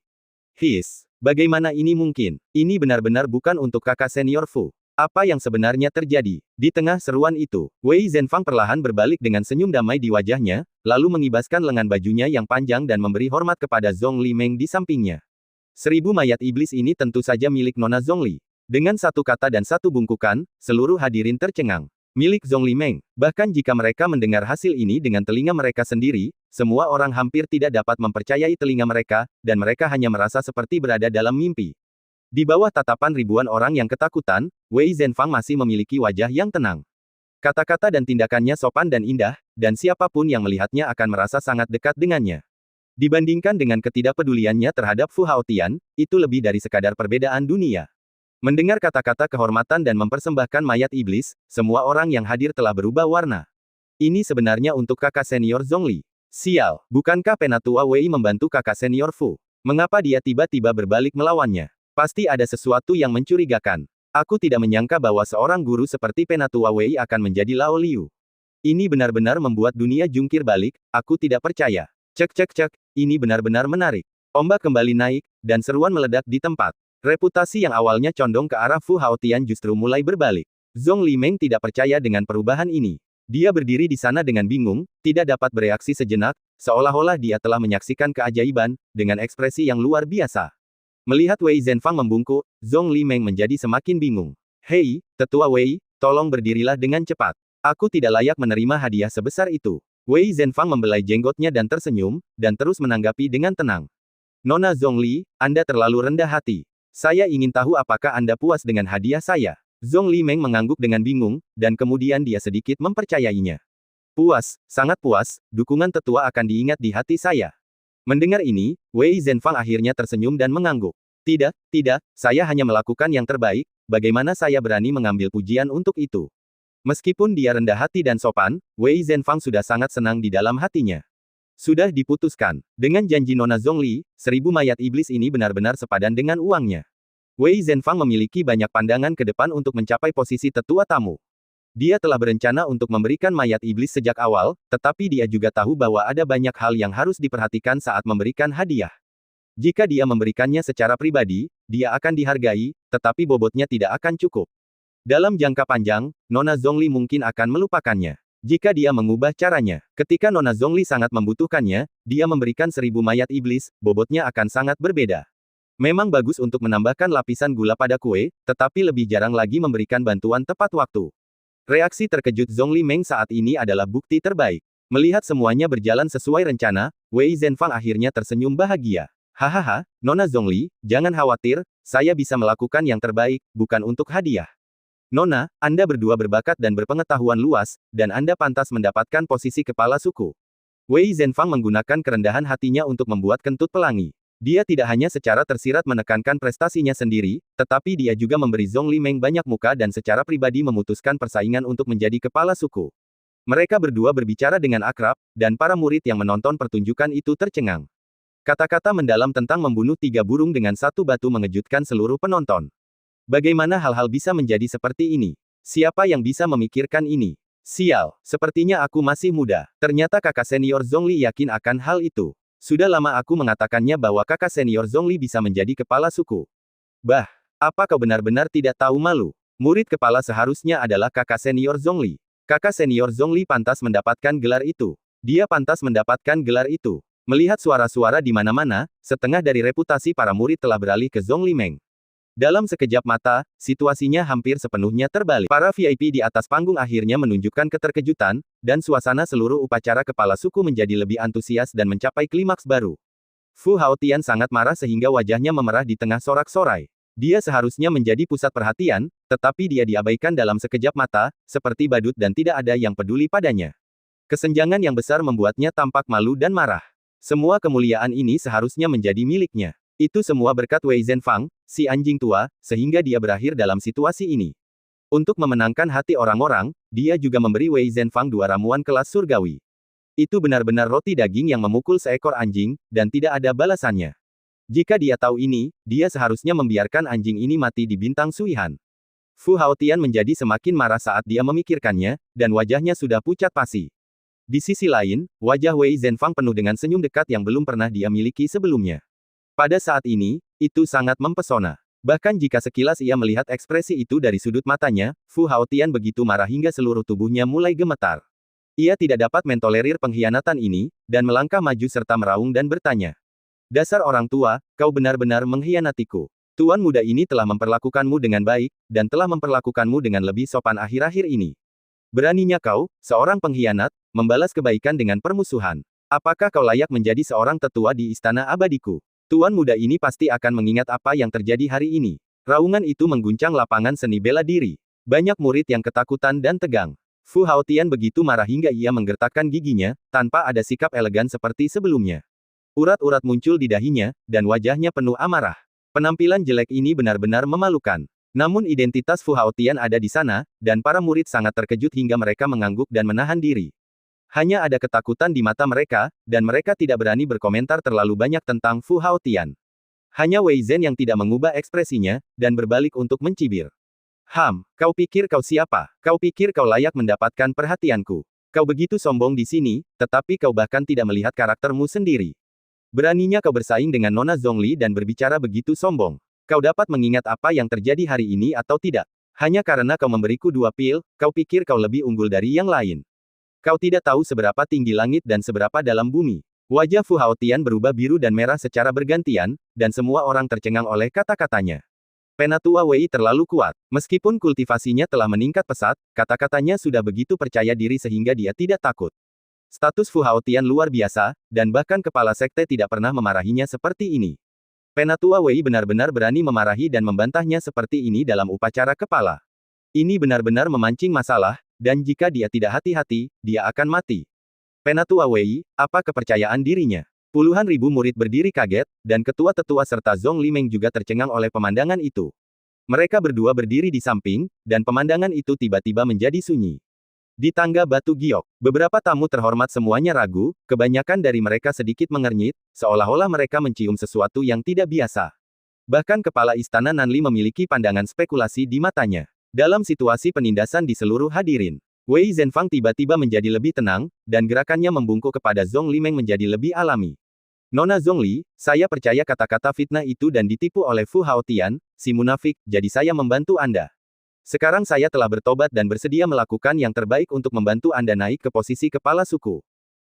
[SPEAKER 1] Bagaimana ini mungkin? Ini benar-benar bukan untuk kakak senior Fu. Apa yang sebenarnya terjadi? Di tengah seruan itu, Wei Zhenfang perlahan berbalik dengan senyum damai di wajahnya, lalu mengibaskan lengan bajunya yang panjang dan memberi hormat kepada Zhongli Meng di sampingnya. 1000 mayat iblis ini tentu saja milik Nona Zhongli. Dengan satu kata dan satu bungkukan, seluruh hadirin tercengang. Milik Zhongli Meng. Bahkan jika mereka mendengar hasil ini dengan telinga mereka sendiri, semua orang hampir tidak dapat mempercayai telinga mereka, dan mereka hanya merasa seperti berada dalam mimpi. Di bawah tatapan ribuan orang yang ketakutan, Wei Zhenfang masih memiliki wajah yang tenang. Kata-kata dan tindakannya sopan dan indah, dan siapapun yang melihatnya akan merasa sangat dekat dengannya. Dibandingkan dengan ketidakpeduliannya terhadap Fu Haotian, itu lebih dari sekadar perbedaan dunia. Mendengar kata-kata kehormatan dan mempersembahkan mayat iblis, semua orang yang hadir telah berubah warna. Ini sebenarnya untuk kakak senior Zhongli. Sial, bukankah Penatua Wei membantu kakak senior Fu? Mengapa dia tiba-tiba berbalik melawannya? Pasti ada sesuatu yang mencurigakan. Aku tidak menyangka bahwa seorang guru seperti Penatua Wei akan menjadi Lao Liu. Ini benar-benar membuat dunia jungkir balik, aku tidak percaya. Cek, ini benar-benar menarik. Ombak kembali naik, dan seruan meledak di tempat. Reputasi yang awalnya condong ke arah Fu Haotian justru mulai berbalik. Zhong Limeng tidak percaya dengan perubahan ini. Dia berdiri di sana dengan bingung, tidak dapat bereaksi sejenak, seolah-olah dia telah menyaksikan keajaiban, dengan ekspresi yang luar biasa. Melihat Wei Zhenfang membungkuk, Zhong Limeng menjadi semakin bingung. Hei, Tetua Wei, tolong berdirilah dengan cepat. Aku tidak layak menerima hadiah sebesar itu. Wei Zhenfang membelai jenggotnya dan tersenyum, dan terus menanggapi dengan tenang. Nona Zhongli, Anda terlalu rendah hati. Saya ingin tahu apakah Anda puas dengan hadiah saya. Zhong Limeng mengangguk dengan bingung, dan kemudian dia sedikit mempercayainya. Puas, sangat puas, dukungan tetua akan diingat di hati saya. Mendengar ini, Wei Zhenfang akhirnya tersenyum dan mengangguk. Tidak, tidak, saya hanya melakukan yang terbaik, bagaimana saya berani mengambil pujian untuk itu. Meskipun dia rendah hati dan sopan, Wei Zhenfang sudah sangat senang di dalam hatinya. Sudah diputuskan. Dengan janji Nona Zhongli, 1000 mayat iblis ini benar-benar sepadan dengan uangnya. Wei Zhenfang memiliki banyak pandangan ke depan untuk mencapai posisi tetua tamu. Dia telah berencana untuk memberikan mayat iblis sejak awal, tetapi dia juga tahu bahwa ada banyak hal yang harus diperhatikan saat memberikan hadiah. Jika dia memberikannya secara pribadi, dia akan dihargai, tetapi bobotnya tidak akan cukup. Dalam jangka panjang, Nona Zhongli mungkin akan melupakannya. Jika dia mengubah caranya, ketika Nona Zhongli sangat membutuhkannya, dia memberikan 1000 mayat iblis, bobotnya akan sangat berbeda. Memang bagus untuk menambahkan lapisan gula pada kue, tetapi lebih jarang lagi memberikan bantuan tepat waktu. Reaksi terkejut Zhongli Meng saat ini adalah bukti terbaik. Melihat semuanya berjalan sesuai rencana, Wei Zhenfang akhirnya tersenyum bahagia. Hahaha, Nona Zhongli, jangan khawatir, saya bisa melakukan yang terbaik, bukan untuk hadiah. Nona, Anda berdua berbakat dan berpengetahuan luas, dan Anda pantas mendapatkan posisi kepala suku. Wei Zhenfang menggunakan kerendahan hatinya untuk membuat kentut pelangi. Dia tidak hanya secara tersirat menekankan prestasinya sendiri, tetapi dia juga memberi Zhong Limeng banyak muka dan secara pribadi memutuskan persaingan untuk menjadi kepala suku. Mereka berdua berbicara dengan akrab, dan para murid yang menonton pertunjukan itu tercengang. Kata-kata mendalam tentang membunuh 3 burung dengan 1 batu mengejutkan seluruh penonton. Bagaimana hal-hal bisa menjadi seperti ini? Siapa yang bisa memikirkan ini? Sial, sepertinya aku masih muda. Ternyata kakak senior Zhongli yakin akan hal itu. Sudah lama aku mengatakannya bahwa kakak senior Zhongli bisa menjadi kepala suku. Bah, apa kau benar-benar tidak tahu malu? Murid kepala seharusnya adalah kakak senior Zhongli. Kakak senior Zhongli pantas mendapatkan gelar itu. Dia pantas mendapatkan gelar itu. Melihat suara-suara di mana-mana, setengah dari reputasi para murid telah beralih ke Zhong Limeng. Dalam sekejap mata, situasinya hampir sepenuhnya terbalik. Para VIP di atas panggung akhirnya menunjukkan keterkejutan, dan suasana seluruh upacara kepala suku menjadi lebih antusias dan mencapai klimaks baru. Fu Haotian sangat marah sehingga wajahnya memerah di tengah sorak-sorai. Dia seharusnya menjadi pusat perhatian, tetapi dia diabaikan dalam sekejap mata, seperti badut dan tidak ada yang peduli padanya. Kesenjangan yang besar membuatnya tampak malu dan marah. Semua kemuliaan ini seharusnya menjadi miliknya. Itu semua berkat Wei Zhenfang, si anjing tua, sehingga dia berakhir dalam situasi ini. Untuk memenangkan hati orang-orang, dia juga memberi Wei Zhenfang 2 ramuan kelas surgawi. Itu benar-benar roti daging yang memukul seekor anjing, dan tidak ada balasannya. Jika dia tahu ini, dia seharusnya membiarkan anjing ini mati di bintang Suihan. Fu Haotian menjadi semakin marah saat dia memikirkannya, dan wajahnya sudah pucat pasi. Di sisi lain, wajah Wei Zhenfang penuh dengan senyum dekat yang belum pernah dia miliki sebelumnya. Pada saat ini, itu sangat mempesona. Bahkan jika sekilas ia melihat ekspresi itu dari sudut matanya, Fu Haotian begitu marah hingga seluruh tubuhnya mulai gemetar. Ia tidak dapat mentolerir pengkhianatan ini, dan melangkah maju serta meraung dan bertanya. Dasar orang tua, kau benar-benar mengkhianatiku. Tuan muda ini telah memperlakukanmu dengan baik, dan telah memperlakukanmu dengan lebih sopan akhir-akhir ini. Beraninya kau, seorang pengkhianat, membalas kebaikan dengan permusuhan. Apakah kau layak menjadi seorang tetua di istana abadiku? Tuan muda ini pasti akan mengingat apa yang terjadi hari ini. Raungan itu mengguncang lapangan seni bela diri. Banyak murid yang ketakutan dan tegang. Fu Haotian begitu marah hingga ia menggertakkan giginya, tanpa ada sikap elegan seperti sebelumnya. Urat-urat muncul di dahinya, dan wajahnya penuh amarah. Penampilan jelek ini benar-benar memalukan. Namun identitas Fu Haotian ada di sana, dan para murid sangat terkejut hingga mereka mengangguk dan menahan diri. Hanya ada ketakutan di mata mereka, dan mereka tidak berani berkomentar terlalu banyak tentang Fu Haotian. Hanya Wei Zhen yang tidak mengubah ekspresinya, dan berbalik untuk mencibir. Kau pikir kau siapa? Kau pikir kau layak mendapatkan perhatianku? Kau begitu sombong di sini, tetapi kau bahkan tidak melihat karaktermu sendiri. Beraninya kau bersaing dengan Nona Zhongli dan berbicara begitu sombong. Kau dapat mengingat apa yang terjadi hari ini atau tidak? Hanya karena kau memberiku 2 pil, kau pikir kau lebih unggul dari yang lain. Kau tidak tahu seberapa tinggi langit dan seberapa dalam bumi. Wajah Fu Haotian berubah biru dan merah secara bergantian, dan semua orang tercengang oleh kata-katanya. Penatua Wei terlalu kuat. Meskipun kultivasinya telah meningkat pesat, kata-katanya sudah begitu percaya diri sehingga dia tidak takut. Status Fu Haotian luar biasa, dan bahkan kepala sekte tidak pernah memarahinya seperti ini. Penatua Wei benar-benar berani memarahi dan membantahnya seperti ini dalam upacara kepala. Ini benar-benar memancing masalah, dan jika dia tidak hati-hati, dia akan mati. Penatua Wei, apa kepercayaan dirinya? Puluhan ribu murid berdiri kaget, dan ketua-tetua serta Zhong Limeng juga tercengang oleh pemandangan itu. Mereka berdua berdiri di samping, dan pemandangan itu tiba-tiba menjadi sunyi. Di tangga batu giok, beberapa tamu terhormat semuanya ragu, kebanyakan dari mereka sedikit mengernyit, seolah-olah mereka mencium sesuatu yang tidak biasa. Bahkan kepala istana Nanli memiliki pandangan spekulasi di matanya. Dalam situasi penindasan di seluruh hadirin, Wei Zhenfang tiba-tiba menjadi lebih tenang, dan gerakannya membungkuk kepada Zhong Limeng menjadi lebih alami. Nona Zhongli, saya percaya kata-kata fitnah itu dan ditipu oleh Fu Haotian, si munafik, jadi saya membantu Anda. Sekarang saya telah bertobat dan bersedia melakukan yang terbaik untuk membantu Anda naik ke posisi kepala suku.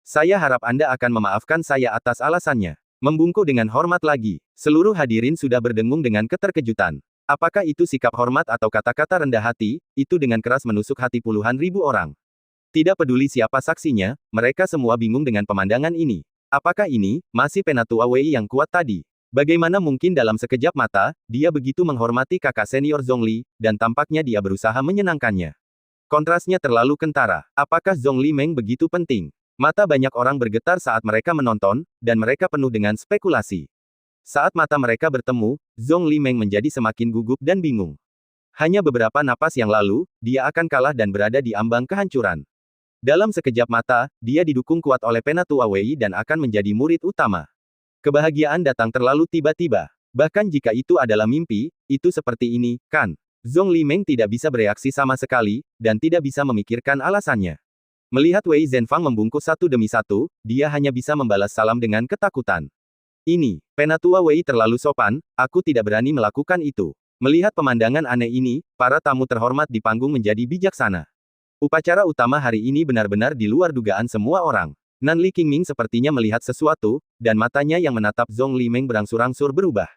[SPEAKER 1] Saya harap Anda akan memaafkan saya atas alasannya. Membungkuk dengan hormat lagi. Seluruh hadirin sudah berdengung dengan keterkejutan. Apakah itu sikap hormat atau kata-kata rendah hati, itu dengan keras menusuk hati puluhan ribu orang. Tidak peduli siapa saksinya, mereka semua bingung dengan pemandangan ini. Apakah ini, masih Penatua Wei yang kuat tadi? Bagaimana mungkin dalam sekejap mata, dia begitu menghormati kakak senior Zhongli, dan tampaknya dia berusaha menyenangkannya. Kontrasnya terlalu kentara. Apakah Zhongli Meng begitu penting? Mata banyak orang bergetar saat mereka menonton, dan mereka penuh dengan spekulasi. Saat mata mereka bertemu, Zhongli Meng menjadi semakin gugup dan bingung. Hanya beberapa napas yang lalu, dia akan kalah dan berada di ambang kehancuran. Dalam sekejap mata, dia didukung kuat oleh Penatua Wei dan akan menjadi murid utama. Kebahagiaan datang terlalu tiba-tiba. Bahkan jika itu adalah mimpi, itu seperti ini, kan? Zhong Limeng tidak bisa bereaksi sama sekali, dan tidak bisa memikirkan alasannya. Melihat Wei Zhenfang membungkuk satu demi satu, dia hanya bisa membalas salam dengan ketakutan. Ini, Penatua Wei terlalu sopan, aku tidak berani melakukan itu. Melihat pemandangan aneh ini, para tamu terhormat di panggung menjadi bijaksana. Upacara utama hari ini benar-benar di luar dugaan semua orang. Nanli Qingming sepertinya melihat sesuatu, dan matanya yang menatap Zhong Limeng berangsur-angsur berubah.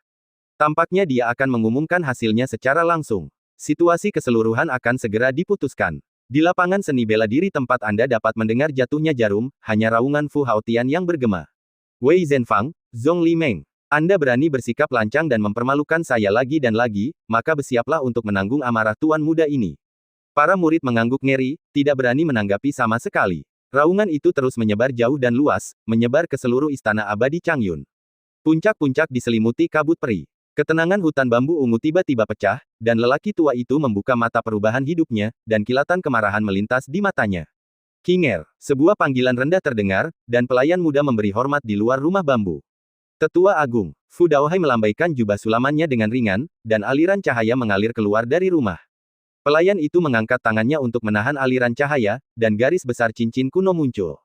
[SPEAKER 1] Tampaknya dia akan mengumumkan hasilnya secara langsung. Situasi keseluruhan akan segera diputuskan. Di lapangan seni bela diri tempat Anda dapat mendengar jatuhnya jarum, hanya raungan Fu Haotian yang bergema. Wei Zhenfang, Zhong Limeng, Anda berani bersikap lancang dan mempermalukan saya lagi dan lagi, maka bersiaplah untuk menanggung amarah tuan muda ini. Para murid mengangguk ngeri, tidak berani menanggapi sama sekali. Raungan itu terus menyebar jauh dan luas, menyebar ke seluruh istana abadi Changyun. Puncak-puncak diselimuti kabut peri. Ketenangan hutan bambu ungu tiba-tiba pecah, dan lelaki tua itu membuka mata perubahan hidupnya, dan kilatan kemarahan melintas di matanya. Kinger, sebuah panggilan rendah terdengar, dan pelayan muda memberi hormat di luar rumah bambu. Tetua Agung, Fu Daohai melambaikan jubah sulamannya dengan ringan, dan aliran cahaya mengalir keluar dari rumah. Pelayan itu mengangkat tangannya untuk menahan aliran cahaya, dan garis besar cincin kuno muncul.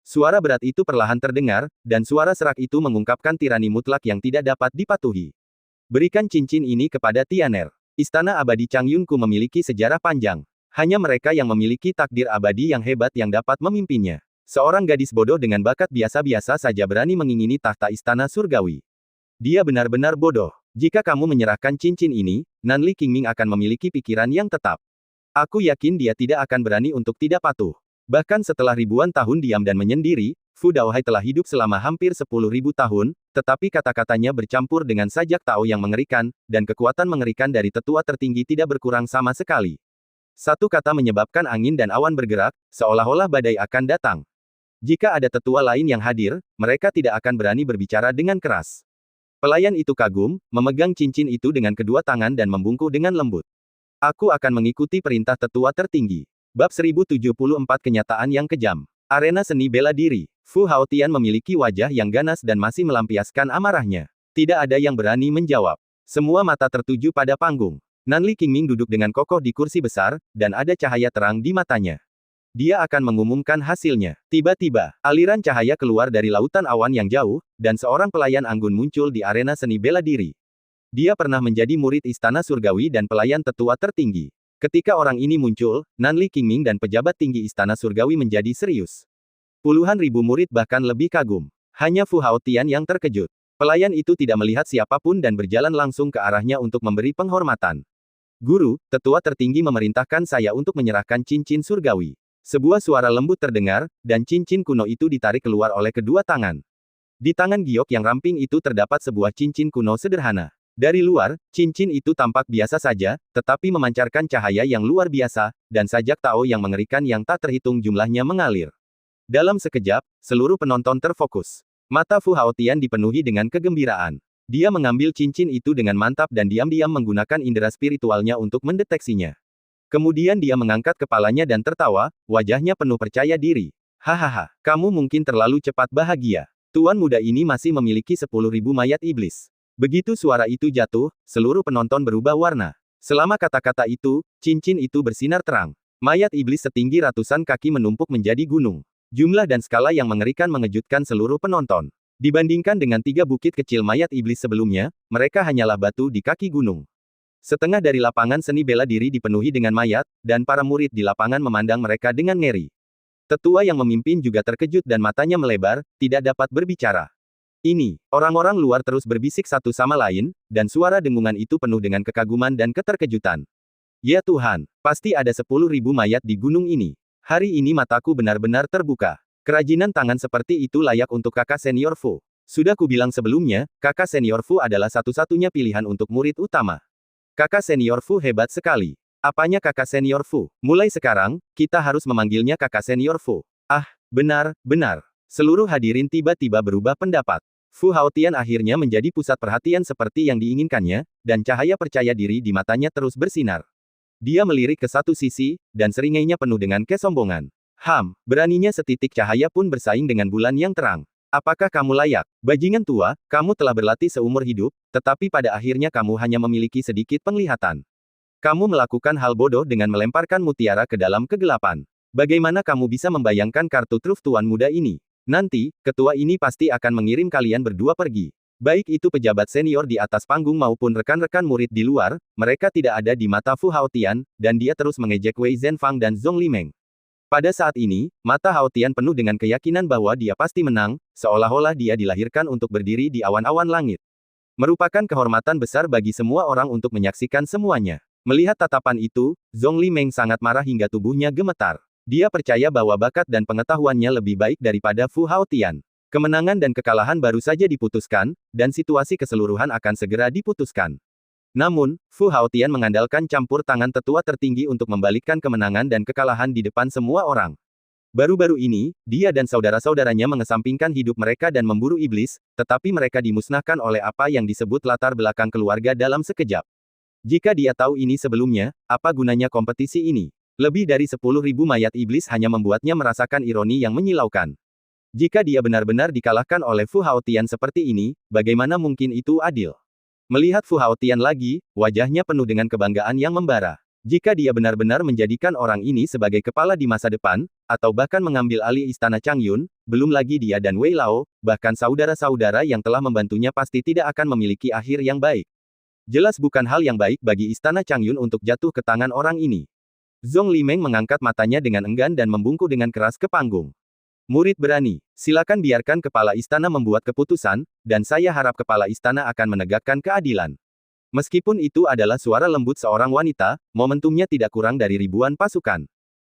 [SPEAKER 1] Suara berat itu perlahan terdengar, dan suara serak itu mengungkapkan tirani mutlak yang tidak dapat dipatuhi. Berikan cincin ini kepada Tianer. Istana abadi Changyunku memiliki sejarah panjang. Hanya mereka yang memiliki takdir abadi yang hebat yang dapat memimpinnya. Seorang gadis bodoh dengan bakat biasa-biasa saja berani mengingini tahta istana surgawi. Dia benar-benar bodoh. Jika kamu menyerahkan cincin ini, Nanli Qingming akan memiliki pikiran yang tetap. Aku yakin dia tidak akan berani untuk tidak patuh. Bahkan setelah ribuan tahun diam dan menyendiri, Fu Daohai telah hidup selama hampir 10.000 tahun, tetapi kata-katanya bercampur dengan sajak Tao yang mengerikan, dan kekuatan mengerikan dari tetua tertinggi tidak berkurang sama sekali. Satu kata menyebabkan angin dan awan bergerak, seolah-olah badai akan datang. Jika ada tetua lain yang hadir, mereka tidak akan berani berbicara dengan keras. Pelayan itu kagum, memegang cincin itu dengan kedua tangan dan membungkuk dengan lembut. Aku akan mengikuti perintah tetua tertinggi. Bab 1074 Kenyataan yang kejam. Arena seni bela diri. Fu Haotian memiliki wajah yang ganas dan masih melampiaskan amarahnya. Tidak ada yang berani menjawab. Semua mata tertuju pada panggung. Nanli Qingming duduk dengan kokoh di kursi besar, dan ada cahaya terang di matanya. Dia akan mengumumkan hasilnya. Tiba-tiba, aliran cahaya keluar dari lautan awan yang jauh, dan seorang pelayan anggun muncul di arena seni bela diri. Dia pernah menjadi murid Istana Surgawi dan pelayan tetua tertinggi. Ketika orang ini muncul, Nanli Qingming dan pejabat tinggi Istana Surgawi menjadi serius. Puluhan ribu murid bahkan lebih kagum. Hanya Fu Haotian yang terkejut. Pelayan itu tidak melihat siapapun dan berjalan langsung ke arahnya untuk memberi penghormatan. Guru, tetua tertinggi memerintahkan saya untuk menyerahkan cincin surgawi. Sebuah suara lembut terdengar, dan cincin kuno itu ditarik keluar oleh kedua tangan. Di tangan giok yang ramping itu terdapat sebuah cincin kuno sederhana. Dari luar, cincin itu tampak biasa saja, tetapi memancarkan cahaya yang luar biasa, dan sajak Tao yang mengerikan yang tak terhitung jumlahnya mengalir. Dalam sekejap, seluruh penonton terfokus. Mata Fu Haotian dipenuhi dengan kegembiraan. Dia mengambil cincin itu dengan mantap dan diam-diam menggunakan indera spiritualnya untuk mendeteksinya. Kemudian dia mengangkat kepalanya dan tertawa, wajahnya penuh percaya diri. Hahaha, kamu mungkin terlalu cepat bahagia. Tuan muda ini masih memiliki 10.000 mayat iblis. Begitu suara itu jatuh, seluruh penonton berubah warna. Selama kata-kata itu, cincin itu bersinar terang. Mayat iblis setinggi ratusan kaki menumpuk menjadi gunung. Jumlah dan skala yang mengerikan mengejutkan seluruh penonton. Dibandingkan dengan 3 bukit kecil mayat iblis sebelumnya, mereka hanyalah batu di kaki gunung. Setengah dari lapangan seni bela diri dipenuhi dengan mayat, dan para murid di lapangan memandang mereka dengan ngeri. Tetua yang memimpin juga terkejut dan matanya melebar, tidak dapat berbicara. Ini, orang-orang luar terus berbisik satu sama lain, dan suara dengungan itu penuh dengan kekaguman dan keterkejutan. Ya Tuhan, pasti ada 10.000 mayat di gunung ini. Hari ini mataku benar-benar terbuka. Kerajinan tangan seperti itu layak untuk kakak senior Fu. Sudah kubilang sebelumnya, kakak senior Fu adalah satu-satunya pilihan untuk murid utama. Kakak senior Fu hebat sekali. Apanya kakak senior Fu? Mulai sekarang, kita harus memanggilnya kakak senior Fu. Ah, benar, benar. Seluruh hadirin tiba-tiba berubah pendapat. Fu Haotian akhirnya menjadi pusat perhatian seperti yang diinginkannya, dan cahaya percaya diri di matanya terus bersinar. Dia melirik ke satu sisi, dan seringainya penuh dengan kesombongan. Beraninya setitik cahaya pun bersaing dengan bulan yang terang. Apakah kamu layak? Bajingan tua, kamu telah berlatih seumur hidup, tetapi pada akhirnya kamu hanya memiliki sedikit penglihatan. Kamu melakukan hal bodoh dengan melemparkan mutiara ke dalam kegelapan. Bagaimana kamu bisa membayangkan kartu truf tuan muda ini? Nanti, ketua ini pasti akan mengirim kalian berdua pergi. Baik itu pejabat senior di atas panggung maupun rekan-rekan murid di luar, mereka tidak ada di mata Fu Haotian, dan dia terus mengejek Wei Zhenfang dan Zhong Limeng. Pada saat ini, mata Haotian penuh dengan keyakinan bahwa dia pasti menang, seolah-olah dia dilahirkan untuk berdiri di awan-awan langit. Merupakan kehormatan besar bagi semua orang untuk menyaksikan semuanya. Melihat tatapan itu, Zhong Limeng sangat marah hingga tubuhnya gemetar. Dia percaya bahwa bakat dan pengetahuannya lebih baik daripada Fu Haotian. Kemenangan dan kekalahan baru saja diputuskan, dan situasi keseluruhan akan segera diputuskan. Namun, Fu Haotian mengandalkan campur tangan tetua tertinggi untuk membalikkan kemenangan dan kekalahan di depan semua orang. Baru-baru ini, dia dan saudara-saudaranya mengesampingkan hidup mereka dan memburu iblis, tetapi mereka dimusnahkan oleh apa yang disebut latar belakang keluarga dalam sekejap. Jika dia tahu ini sebelumnya, apa gunanya kompetisi ini? Lebih dari 10.000 mayat iblis hanya membuatnya merasakan ironi yang menyilaukan. Jika dia benar-benar dikalahkan oleh Fu Haotian seperti ini, bagaimana mungkin itu adil? Melihat Fu Haotian lagi, wajahnya penuh dengan kebanggaan yang membara. Jika dia benar-benar menjadikan orang ini sebagai kepala di masa depan, atau bahkan mengambil alih istana Changyun, belum lagi dia dan Wei Lao, bahkan saudara-saudara yang telah membantunya pasti tidak akan memiliki akhir yang baik. Jelas bukan hal yang baik bagi istana Changyun untuk jatuh ke tangan orang ini. Zhong Limeng mengangkat matanya dengan enggan dan membungkuk dengan keras ke panggung. Murid berani, silakan biarkan kepala istana membuat keputusan, dan saya harap kepala istana akan menegakkan keadilan. Meskipun itu adalah suara lembut seorang wanita, momentumnya tidak kurang dari ribuan pasukan.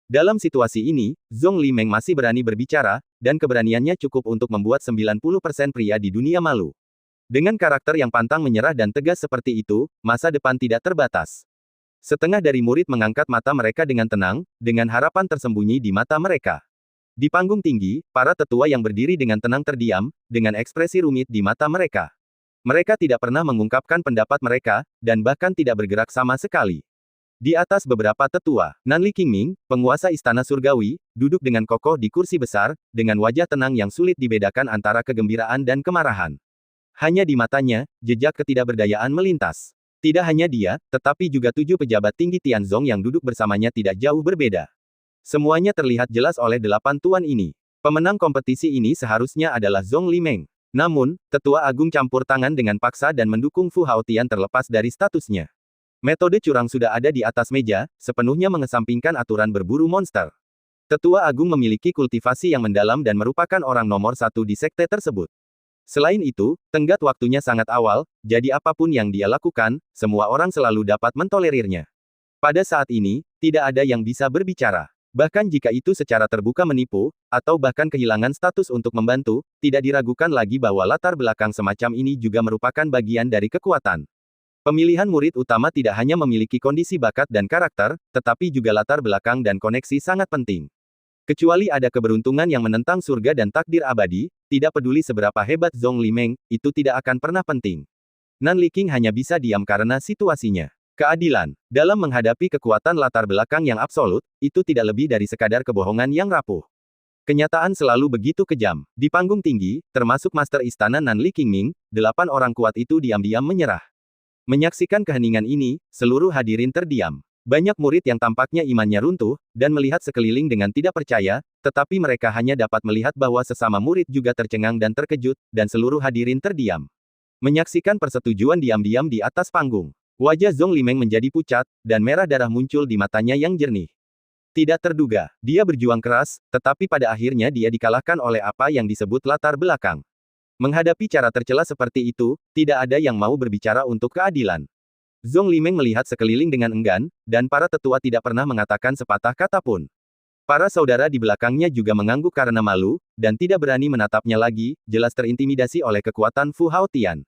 [SPEAKER 1] Dalam situasi ini, Zhong Limeng masih berani berbicara, dan keberaniannya cukup untuk membuat 90% pria di dunia malu. Dengan karakter yang pantang menyerah dan tegas seperti itu, masa depan tidak terbatas. Setengah dari murid mengangkat mata mereka dengan tenang, dengan harapan tersembunyi di mata mereka. Di panggung tinggi, para tetua yang berdiri dengan tenang terdiam, dengan ekspresi rumit di mata mereka. Mereka tidak pernah mengungkapkan pendapat mereka, dan bahkan tidak bergerak sama sekali. Di atas beberapa tetua, Nanli Qingming, penguasa istana surgawi, duduk dengan kokoh di kursi besar, dengan wajah tenang yang sulit dibedakan antara kegembiraan dan kemarahan. Hanya di matanya, jejak ketidakberdayaan melintas. Tidak hanya dia, tetapi juga 7 pejabat tinggi Tianzong yang duduk bersamanya tidak jauh berbeda. Semuanya terlihat jelas oleh 8 tuan ini. Pemenang kompetisi ini seharusnya adalah Zhong Limeng. Namun, Tetua Agung campur tangan dengan paksa dan mendukung Fu Haotian terlepas dari statusnya. Metode curang sudah ada di atas meja, sepenuhnya mengesampingkan aturan berburu monster. Tetua Agung memiliki kultivasi yang mendalam dan merupakan orang nomor satu di sekte tersebut. Selain itu, tenggat waktunya sangat awal, jadi apapun yang dia lakukan, semua orang selalu dapat mentolerirnya. Pada saat ini, tidak ada yang bisa berbicara. Bahkan jika itu secara terbuka menipu, atau bahkan kehilangan status untuk membantu, tidak diragukan lagi bahwa latar belakang semacam ini juga merupakan bagian dari kekuatan. Pemilihan murid utama tidak hanya memiliki kondisi bakat dan karakter, tetapi juga latar belakang dan koneksi sangat penting. Kecuali ada keberuntungan yang menentang surga dan takdir abadi, tidak peduli seberapa hebat Zhong Limeng, itu tidak akan pernah penting. Nan Liqing hanya bisa diam karena situasinya. Keadilan. Dalam menghadapi kekuatan latar belakang yang absolut, itu tidak lebih dari sekadar kebohongan yang rapuh. Kenyataan selalu begitu kejam. Di panggung tinggi, termasuk Master Istana Nan Liqing Ming, 8 orang kuat itu diam-diam menyerah. Menyaksikan keheningan ini, seluruh hadirin terdiam. Banyak murid yang tampaknya imannya runtuh, dan melihat sekeliling dengan tidak percaya, tetapi mereka hanya dapat melihat bahwa sesama murid juga tercengang dan terkejut, dan seluruh hadirin terdiam. Menyaksikan persetujuan diam-diam di atas panggung. Wajah Zhong Limeng menjadi pucat, dan merah darah muncul di matanya yang jernih. Tidak terduga, dia berjuang keras, tetapi pada akhirnya dia dikalahkan oleh apa yang disebut latar belakang. Menghadapi cara tercela seperti itu, tidak ada yang mau berbicara untuk keadilan. Zhong Limeng melihat sekeliling dengan enggan, dan para tetua tidak pernah mengatakan sepatah kata pun. Para saudara di belakangnya juga mengangguk karena malu, dan tidak berani menatapnya lagi, jelas terintimidasi oleh kekuatan Fu Haotian.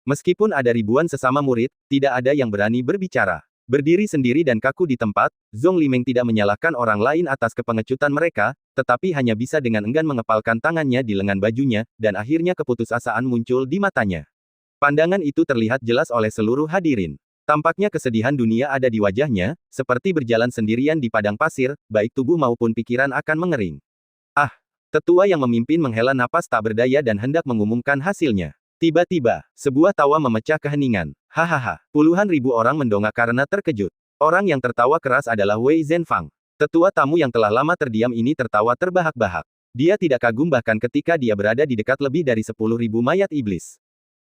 [SPEAKER 1] Meskipun ada ribuan sesama murid, tidak ada yang berani berbicara. Berdiri sendiri dan kaku di tempat, Zhong Limeng tidak menyalahkan orang lain atas kepengecutan mereka, tetapi hanya bisa dengan enggan mengepalkan tangannya di lengan bajunya, dan akhirnya keputusasaan muncul di matanya. Pandangan itu terlihat jelas oleh seluruh hadirin. Tampaknya kesedihan dunia ada di wajahnya, seperti berjalan sendirian di padang pasir, baik tubuh maupun pikiran akan mengering. Ah! Tetua yang memimpin menghela napas tak berdaya dan hendak mengumumkan hasilnya. Tiba-tiba, sebuah tawa memecah keheningan. Hahaha, puluhan ribu orang mendongak karena terkejut. Orang yang tertawa keras adalah Wei Zhenfang. Tetua tamu yang telah lama terdiam ini tertawa terbahak-bahak. Dia tidak kagum bahkan ketika dia berada di dekat lebih dari 10.000 mayat iblis.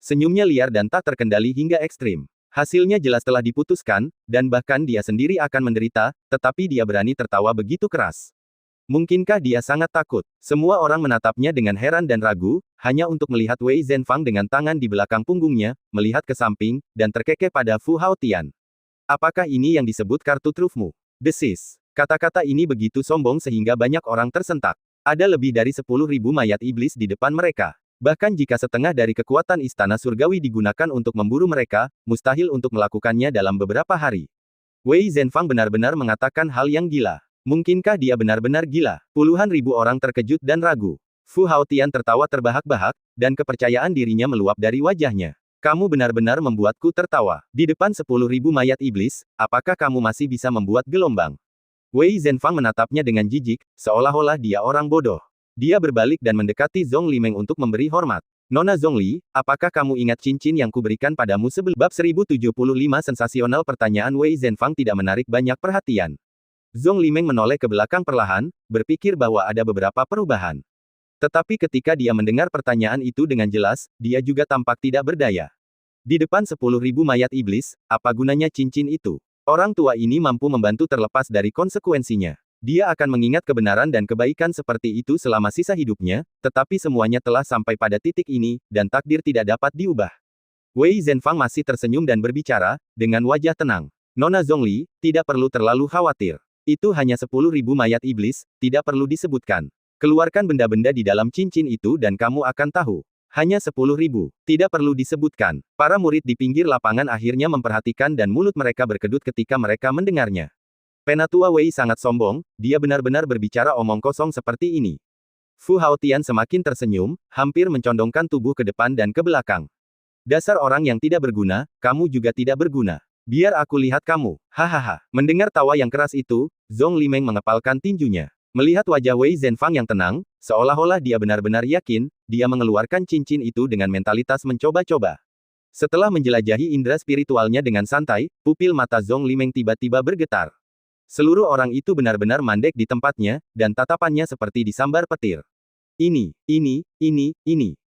[SPEAKER 1] Senyumnya liar dan tak terkendali hingga ekstrim. Hasilnya jelas telah diputuskan, dan bahkan dia sendiri akan menderita, tetapi dia berani tertawa begitu keras. Mungkinkah dia sangat takut? Semua orang menatapnya dengan heran dan ragu, hanya untuk melihat Wei Zhenfang dengan tangan di belakang punggungnya, melihat ke samping, dan terkekeh pada Fu Haotian. Apakah ini yang disebut kartu trufmu? Desis. Kata-kata ini begitu sombong sehingga banyak orang tersentak. Ada lebih dari 10.000 mayat iblis di depan mereka. Bahkan jika setengah dari kekuatan istana surgawi digunakan untuk memburu mereka, mustahil untuk melakukannya dalam beberapa hari. Wei Zhenfang benar-benar mengatakan hal yang gila. Mungkinkah dia benar-benar gila? Puluhan ribu orang terkejut dan ragu. Fu Haotian tertawa terbahak-bahak, dan kepercayaan dirinya meluap dari wajahnya. Kamu benar-benar membuatku tertawa. Di depan 10.000 mayat iblis, apakah kamu masih bisa membuat gelombang? Wei Zhenfang menatapnya dengan jijik, seolah-olah dia orang bodoh. Dia berbalik dan mendekati Zhong Limeng untuk memberi hormat. Nona Zhongli, apakah kamu ingat cincin yang kuberikan padamu sebelum? Bab 1075 sensasional. Pertanyaan Wei Zhenfang tidak menarik banyak perhatian. Zhong Limeng menoleh ke belakang perlahan, berpikir bahwa ada beberapa perubahan. Tetapi ketika dia mendengar pertanyaan itu dengan jelas, dia juga tampak tidak berdaya. Di depan 10.000 mayat iblis, apa gunanya cincin itu? Orang tua ini mampu membantu terlepas dari konsekuensinya. Dia akan mengingat kebenaran dan kebaikan seperti itu selama sisa hidupnya, tetapi semuanya telah sampai pada titik ini, dan takdir tidak dapat diubah. Wei Zhenfang masih tersenyum dan berbicara, dengan wajah tenang. Nona Zhongli, tidak perlu terlalu khawatir. Itu hanya 10.000 mayat iblis, tidak perlu disebutkan. Keluarkan benda-benda di dalam cincin itu dan kamu akan tahu. Hanya 10.000. Tidak perlu disebutkan. Para murid di pinggir lapangan akhirnya memperhatikan dan mulut mereka berkedut ketika mereka mendengarnya. Penatua Wei sangat sombong, dia benar-benar berbicara omong kosong seperti ini. Fu Haotian semakin tersenyum, hampir mencondongkan tubuh ke depan dan ke belakang. Dasar orang yang tidak berguna, kamu juga tidak berguna. Biar aku lihat kamu. Hahaha. Mendengar tawa yang keras itu, Zhong Limeng mengepalkan tinjunya. Melihat wajah Wei Zhenfang yang tenang, seolah-olah dia benar-benar yakin, dia mengeluarkan cincin itu dengan mentalitas mencoba-coba. Setelah menjelajahi indera spiritualnya dengan santai, pupil mata Zhong Limeng tiba-tiba bergetar. Seluruh orang itu benar-benar mandek di tempatnya, dan tatapannya seperti disambar petir. Ini.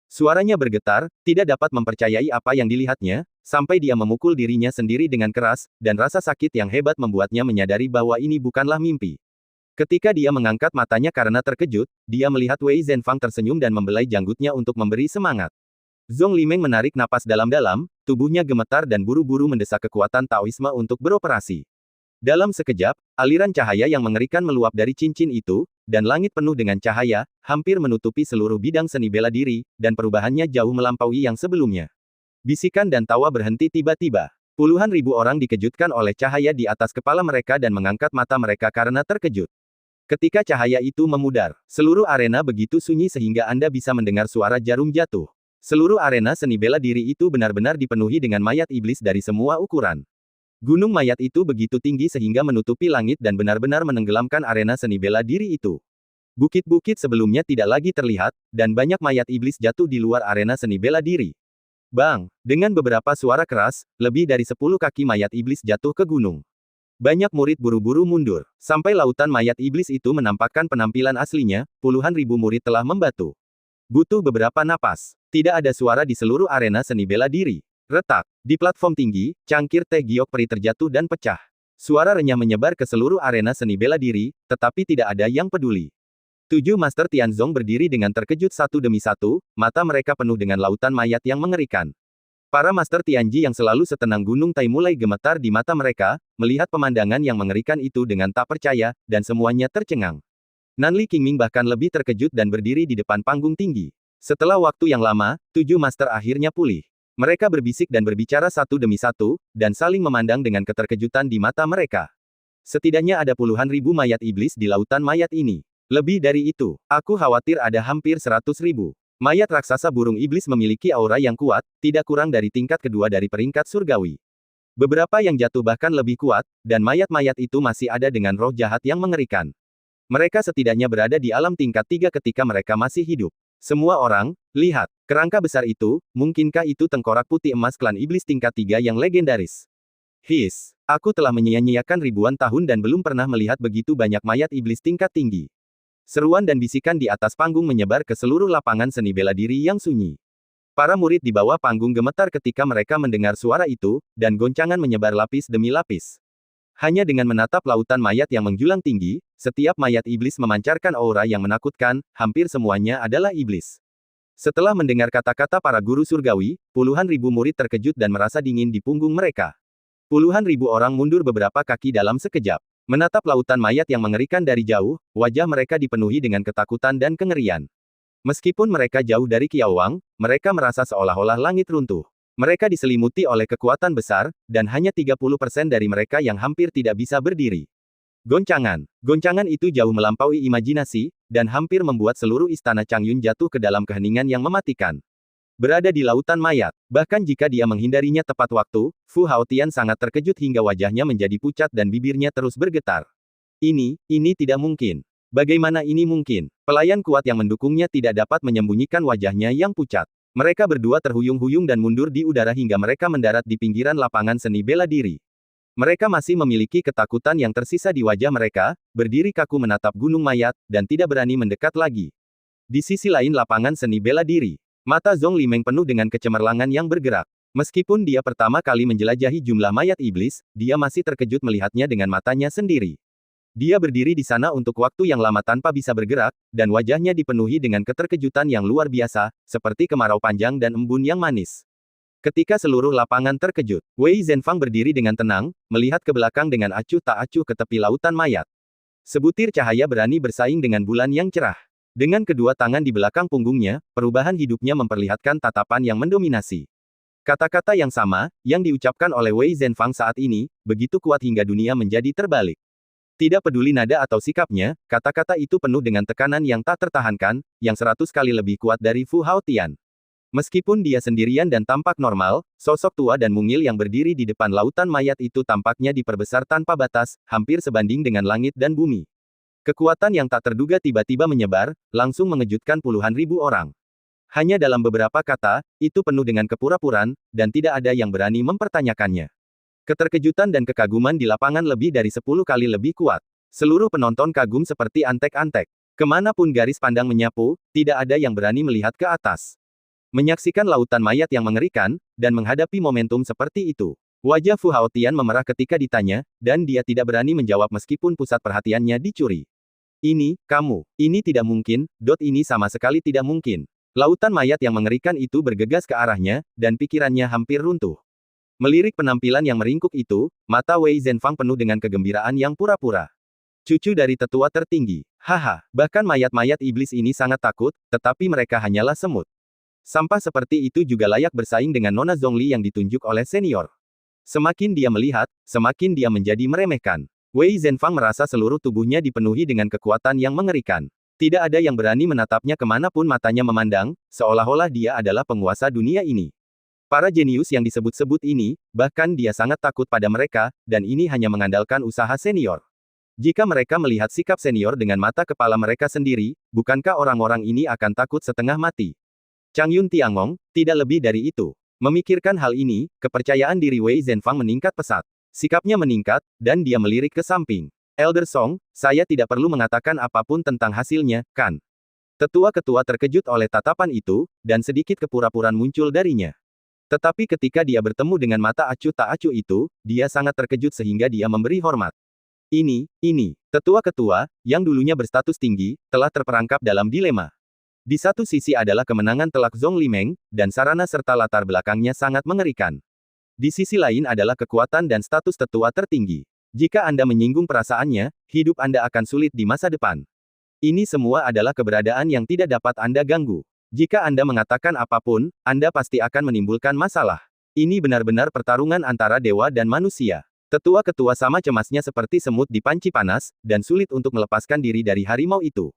[SPEAKER 1] Suaranya bergetar, tidak dapat mempercayai apa yang dilihatnya, sampai dia memukul dirinya sendiri dengan keras, dan rasa sakit yang hebat membuatnya menyadari bahwa ini bukanlah mimpi. Ketika dia mengangkat matanya karena terkejut, dia melihat Wei Zhenfang tersenyum dan membelai janggutnya untuk memberi semangat. Zhong Limeng menarik napas dalam-dalam, tubuhnya gemetar dan buru-buru mendesak kekuatan Taoisme untuk beroperasi. Dalam sekejap, aliran cahaya yang mengerikan meluap dari cincin itu, dan langit penuh dengan cahaya, hampir menutupi seluruh bidang seni bela diri, dan perubahannya jauh melampaui yang sebelumnya. Bisikan dan tawa berhenti tiba-tiba. Puluhan ribu orang dikejutkan oleh cahaya di atas kepala mereka dan mengangkat mata mereka karena terkejut. Ketika cahaya itu memudar, seluruh arena begitu sunyi sehingga Anda bisa mendengar suara jarum jatuh. Seluruh arena seni bela diri itu benar-benar dipenuhi dengan mayat iblis dari semua ukuran. Gunung mayat itu begitu tinggi sehingga menutupi langit dan benar-benar menenggelamkan arena seni bela diri itu. Bukit-bukit sebelumnya tidak lagi terlihat, dan banyak mayat iblis jatuh di luar arena seni bela diri. Bang! Dengan beberapa suara keras, lebih dari 10 kaki mayat iblis jatuh ke gunung. Banyak murid buru-buru mundur. Sampai lautan mayat iblis itu menampakkan penampilan aslinya, puluhan ribu murid telah membatu. Butuh beberapa napas. Tidak ada suara di seluruh arena seni bela diri. Retak. Di platform tinggi, cangkir teh giok peri terjatuh dan pecah. Suara renyah menyebar ke seluruh arena seni bela diri, tetapi tidak ada yang peduli. 7 Master Tianzong berdiri dengan terkejut satu demi satu, mata mereka penuh dengan lautan mayat yang mengerikan. Para Master Tianji yang selalu setenang Gunung Tai mulai gemetar di mata mereka, melihat pemandangan yang mengerikan itu dengan tak percaya, dan semuanya tercengang. Nanli Qingming bahkan lebih terkejut dan berdiri di depan panggung tinggi. Setelah waktu yang lama, 7 Master akhirnya pulih. Mereka berbisik dan berbicara satu demi satu, dan saling memandang dengan keterkejutan di mata mereka. Setidaknya ada puluhan ribu mayat iblis di lautan mayat ini. Lebih dari itu, aku khawatir ada hampir 100.000. Mayat raksasa burung iblis memiliki aura yang kuat, tidak kurang dari tingkat kedua dari peringkat surgawi. Beberapa yang jatuh bahkan lebih kuat, dan mayat-mayat itu masih ada dengan roh jahat yang mengerikan. Mereka setidaknya berada di alam tingkat 3 ketika mereka masih hidup. Semua orang, lihat, kerangka besar itu, mungkinkah itu tengkorak putih emas klan iblis tingkat 3 yang legendaris? Aku telah menyia-nyiakan ribuan tahun dan belum pernah melihat begitu banyak mayat iblis tingkat tinggi. Seruan dan bisikan di atas panggung menyebar ke seluruh lapangan seni bela diri yang sunyi. Para murid di bawah panggung gemetar ketika mereka mendengar suara itu, dan goncangan menyebar lapis demi lapis. Hanya dengan menatap lautan mayat yang menjulang tinggi, setiap mayat iblis memancarkan aura yang menakutkan, hampir semuanya adalah iblis. Setelah mendengar kata-kata para guru surgawi, puluhan ribu murid terkejut dan merasa dingin di punggung mereka. Puluhan ribu orang mundur beberapa kaki dalam sekejap. Menatap lautan mayat yang mengerikan dari jauh, wajah mereka dipenuhi dengan ketakutan dan kengerian. Meskipun mereka jauh dari Qiaowang, mereka merasa seolah-olah langit runtuh. Mereka diselimuti oleh kekuatan besar, dan hanya 30% dari mereka yang hampir tidak bisa berdiri. Goncangan. Goncangan itu jauh melampaui imajinasi, dan hampir membuat seluruh istana Changyun jatuh ke dalam keheningan yang mematikan. Berada di lautan mayat. Bahkan jika dia menghindarinya tepat waktu, Fu Haotian sangat terkejut hingga wajahnya menjadi pucat dan bibirnya terus bergetar. Ini tidak mungkin. Bagaimana ini mungkin? Pelayan kuat yang mendukungnya tidak dapat menyembunyikan wajahnya yang pucat. Mereka berdua terhuyung-huyung dan mundur di udara hingga mereka mendarat di pinggiran lapangan seni bela diri. Mereka masih memiliki ketakutan yang tersisa di wajah mereka, berdiri kaku menatap gunung mayat, dan tidak berani mendekat lagi. Di sisi lain lapangan seni bela diri, mata Zhong Limeng penuh dengan kecemerlangan yang bergerak. Meskipun dia pertama kali menjelajahi jumlah mayat iblis, dia masih terkejut melihatnya dengan matanya sendiri. Dia berdiri di sana untuk waktu yang lama tanpa bisa bergerak, dan wajahnya dipenuhi dengan keterkejutan yang luar biasa, seperti kemarau panjang dan embun yang manis. Ketika seluruh lapangan terkejut, Wei Zhenfang berdiri dengan tenang, melihat ke belakang dengan acuh tak acuh ke tepi lautan mayat. Sebutir cahaya berani bersaing dengan bulan yang cerah. Dengan kedua tangan di belakang punggungnya, perubahan hidupnya memperlihatkan tatapan yang mendominasi. Kata-kata yang sama, yang diucapkan oleh Wei Zhenfang saat ini, begitu kuat hingga dunia menjadi terbalik. Tidak peduli nada atau sikapnya, kata-kata itu penuh dengan tekanan yang tak tertahankan, yang 100 kali lebih kuat dari Fu Haotian. Meskipun dia sendirian dan tampak normal, sosok tua dan mungil yang berdiri di depan lautan mayat itu tampaknya diperbesar tanpa batas, hampir sebanding dengan langit dan bumi. Kekuatan yang tak terduga tiba-tiba menyebar, langsung mengejutkan puluhan ribu orang. Hanya dalam beberapa kata, itu penuh dengan kepura-puraan, dan tidak ada yang berani mempertanyakannya. Keterkejutan dan kekaguman di lapangan lebih dari 10 kali lebih kuat. Seluruh penonton kagum seperti antek-antek. Kemanapun garis pandang menyapu, tidak ada yang berani melihat ke atas. Menyaksikan lautan mayat yang mengerikan, dan menghadapi momentum seperti itu. Wajah Fu Haotian memerah ketika ditanya, dan dia tidak berani menjawab meskipun pusat perhatiannya dicuri. Ini tidak mungkin, ini sama sekali tidak mungkin. Lautan mayat yang mengerikan itu bergegas ke arahnya, dan pikirannya hampir runtuh. Melirik penampilan yang meringkuk itu, mata Wei Zhenfang penuh dengan kegembiraan yang pura-pura. Cucu dari tetua tertinggi. Haha, bahkan mayat-mayat iblis ini sangat takut, tetapi mereka hanyalah semut. Sampah seperti itu juga layak bersaing dengan Nona Zhongli yang ditunjuk oleh senior. Semakin dia melihat, semakin dia menjadi meremehkan. Wei Zhenfang merasa seluruh tubuhnya dipenuhi dengan kekuatan yang mengerikan. Tidak ada yang berani menatapnya kemanapun matanya memandang, seolah-olah dia adalah penguasa dunia ini. Para jenius yang disebut-sebut ini, bahkan dia sangat takut pada mereka, dan ini hanya mengandalkan usaha senior. Jika mereka melihat sikap senior dengan mata kepala mereka sendiri, bukankah orang-orang ini akan takut setengah mati? Chang Yun Tiangong, tidak lebih dari itu. Memikirkan hal ini, kepercayaan diri Wei Zhenfang meningkat pesat. Sikapnya meningkat, dan dia melirik ke samping. Elder Song, saya tidak perlu mengatakan apapun tentang hasilnya, kan? Tetua-ketua terkejut oleh tatapan itu, dan sedikit kepura-puraan muncul darinya. Tetapi ketika dia bertemu dengan mata acuh tak acuh itu, dia sangat terkejut sehingga dia memberi hormat. Ini, tetua-ketua, yang dulunya berstatus tinggi, telah terperangkap dalam dilema. Di satu sisi adalah kemenangan telak Zhongli Meng, dan sarana serta latar belakangnya sangat mengerikan. Di sisi lain adalah kekuatan dan status tetua tertinggi. Jika Anda menyinggung perasaannya, hidup Anda akan sulit di masa depan. Ini semua adalah keberadaan yang tidak dapat Anda ganggu. Jika Anda mengatakan apapun, Anda pasti akan menimbulkan masalah. Ini benar-benar pertarungan antara dewa dan manusia. Tetua-ketua sama cemasnya seperti semut di panci panas, dan sulit untuk melepaskan diri dari harimau itu.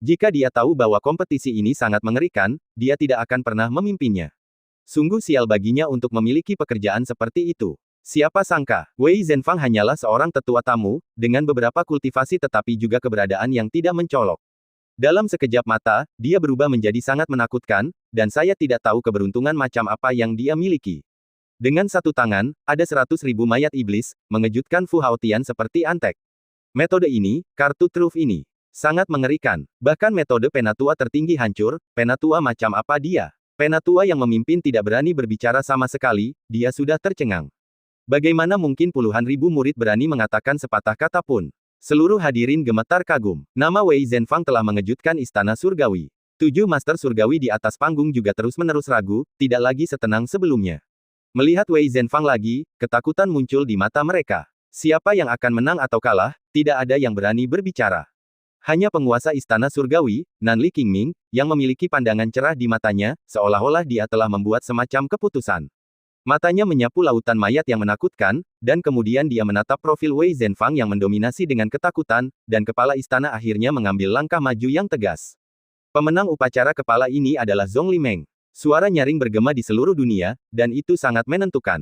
[SPEAKER 1] Jika dia tahu bahwa kompetisi ini sangat mengerikan, dia tidak akan pernah memimpinnya. Sungguh sial baginya untuk memiliki pekerjaan seperti itu. Siapa sangka, Wei Zhenfang hanyalah seorang tetua tamu, dengan beberapa kultivasi tetapi juga keberadaan yang tidak mencolok. Dalam sekejap mata, dia berubah menjadi sangat menakutkan, dan saya tidak tahu keberuntungan macam apa yang dia miliki. Dengan satu tangan, ada 100.000 mayat iblis, mengejutkan Fu Haotian seperti antek. Metode ini, kartu truf ini, sangat mengerikan. Bahkan metode penatua tertinggi hancur, penatua macam apa dia? Penatua yang memimpin tidak berani berbicara sama sekali, dia sudah tercengang. Bagaimana mungkin puluhan ribu murid berani mengatakan sepatah kata pun? Seluruh hadirin gemetar kagum. Nama Wei Zhenfang telah mengejutkan istana surgawi. 7 master surgawi di atas panggung juga terus-menerus ragu, tidak lagi setenang sebelumnya. Melihat Wei Zhenfang lagi, ketakutan muncul di mata mereka. Siapa yang akan menang atau kalah, tidak ada yang berani berbicara. Hanya penguasa istana surgawi, Nanli Qingming, yang memiliki pandangan cerah di matanya, seolah-olah dia telah membuat semacam keputusan. Matanya menyapu lautan mayat yang menakutkan, dan kemudian dia menatap profil Wei Zhenfang yang mendominasi dengan ketakutan, dan kepala istana akhirnya mengambil langkah maju yang tegas. Pemenang upacara kepala ini adalah Zhongli Meng. Suara nyaring bergema di seluruh dunia, dan itu sangat menentukan.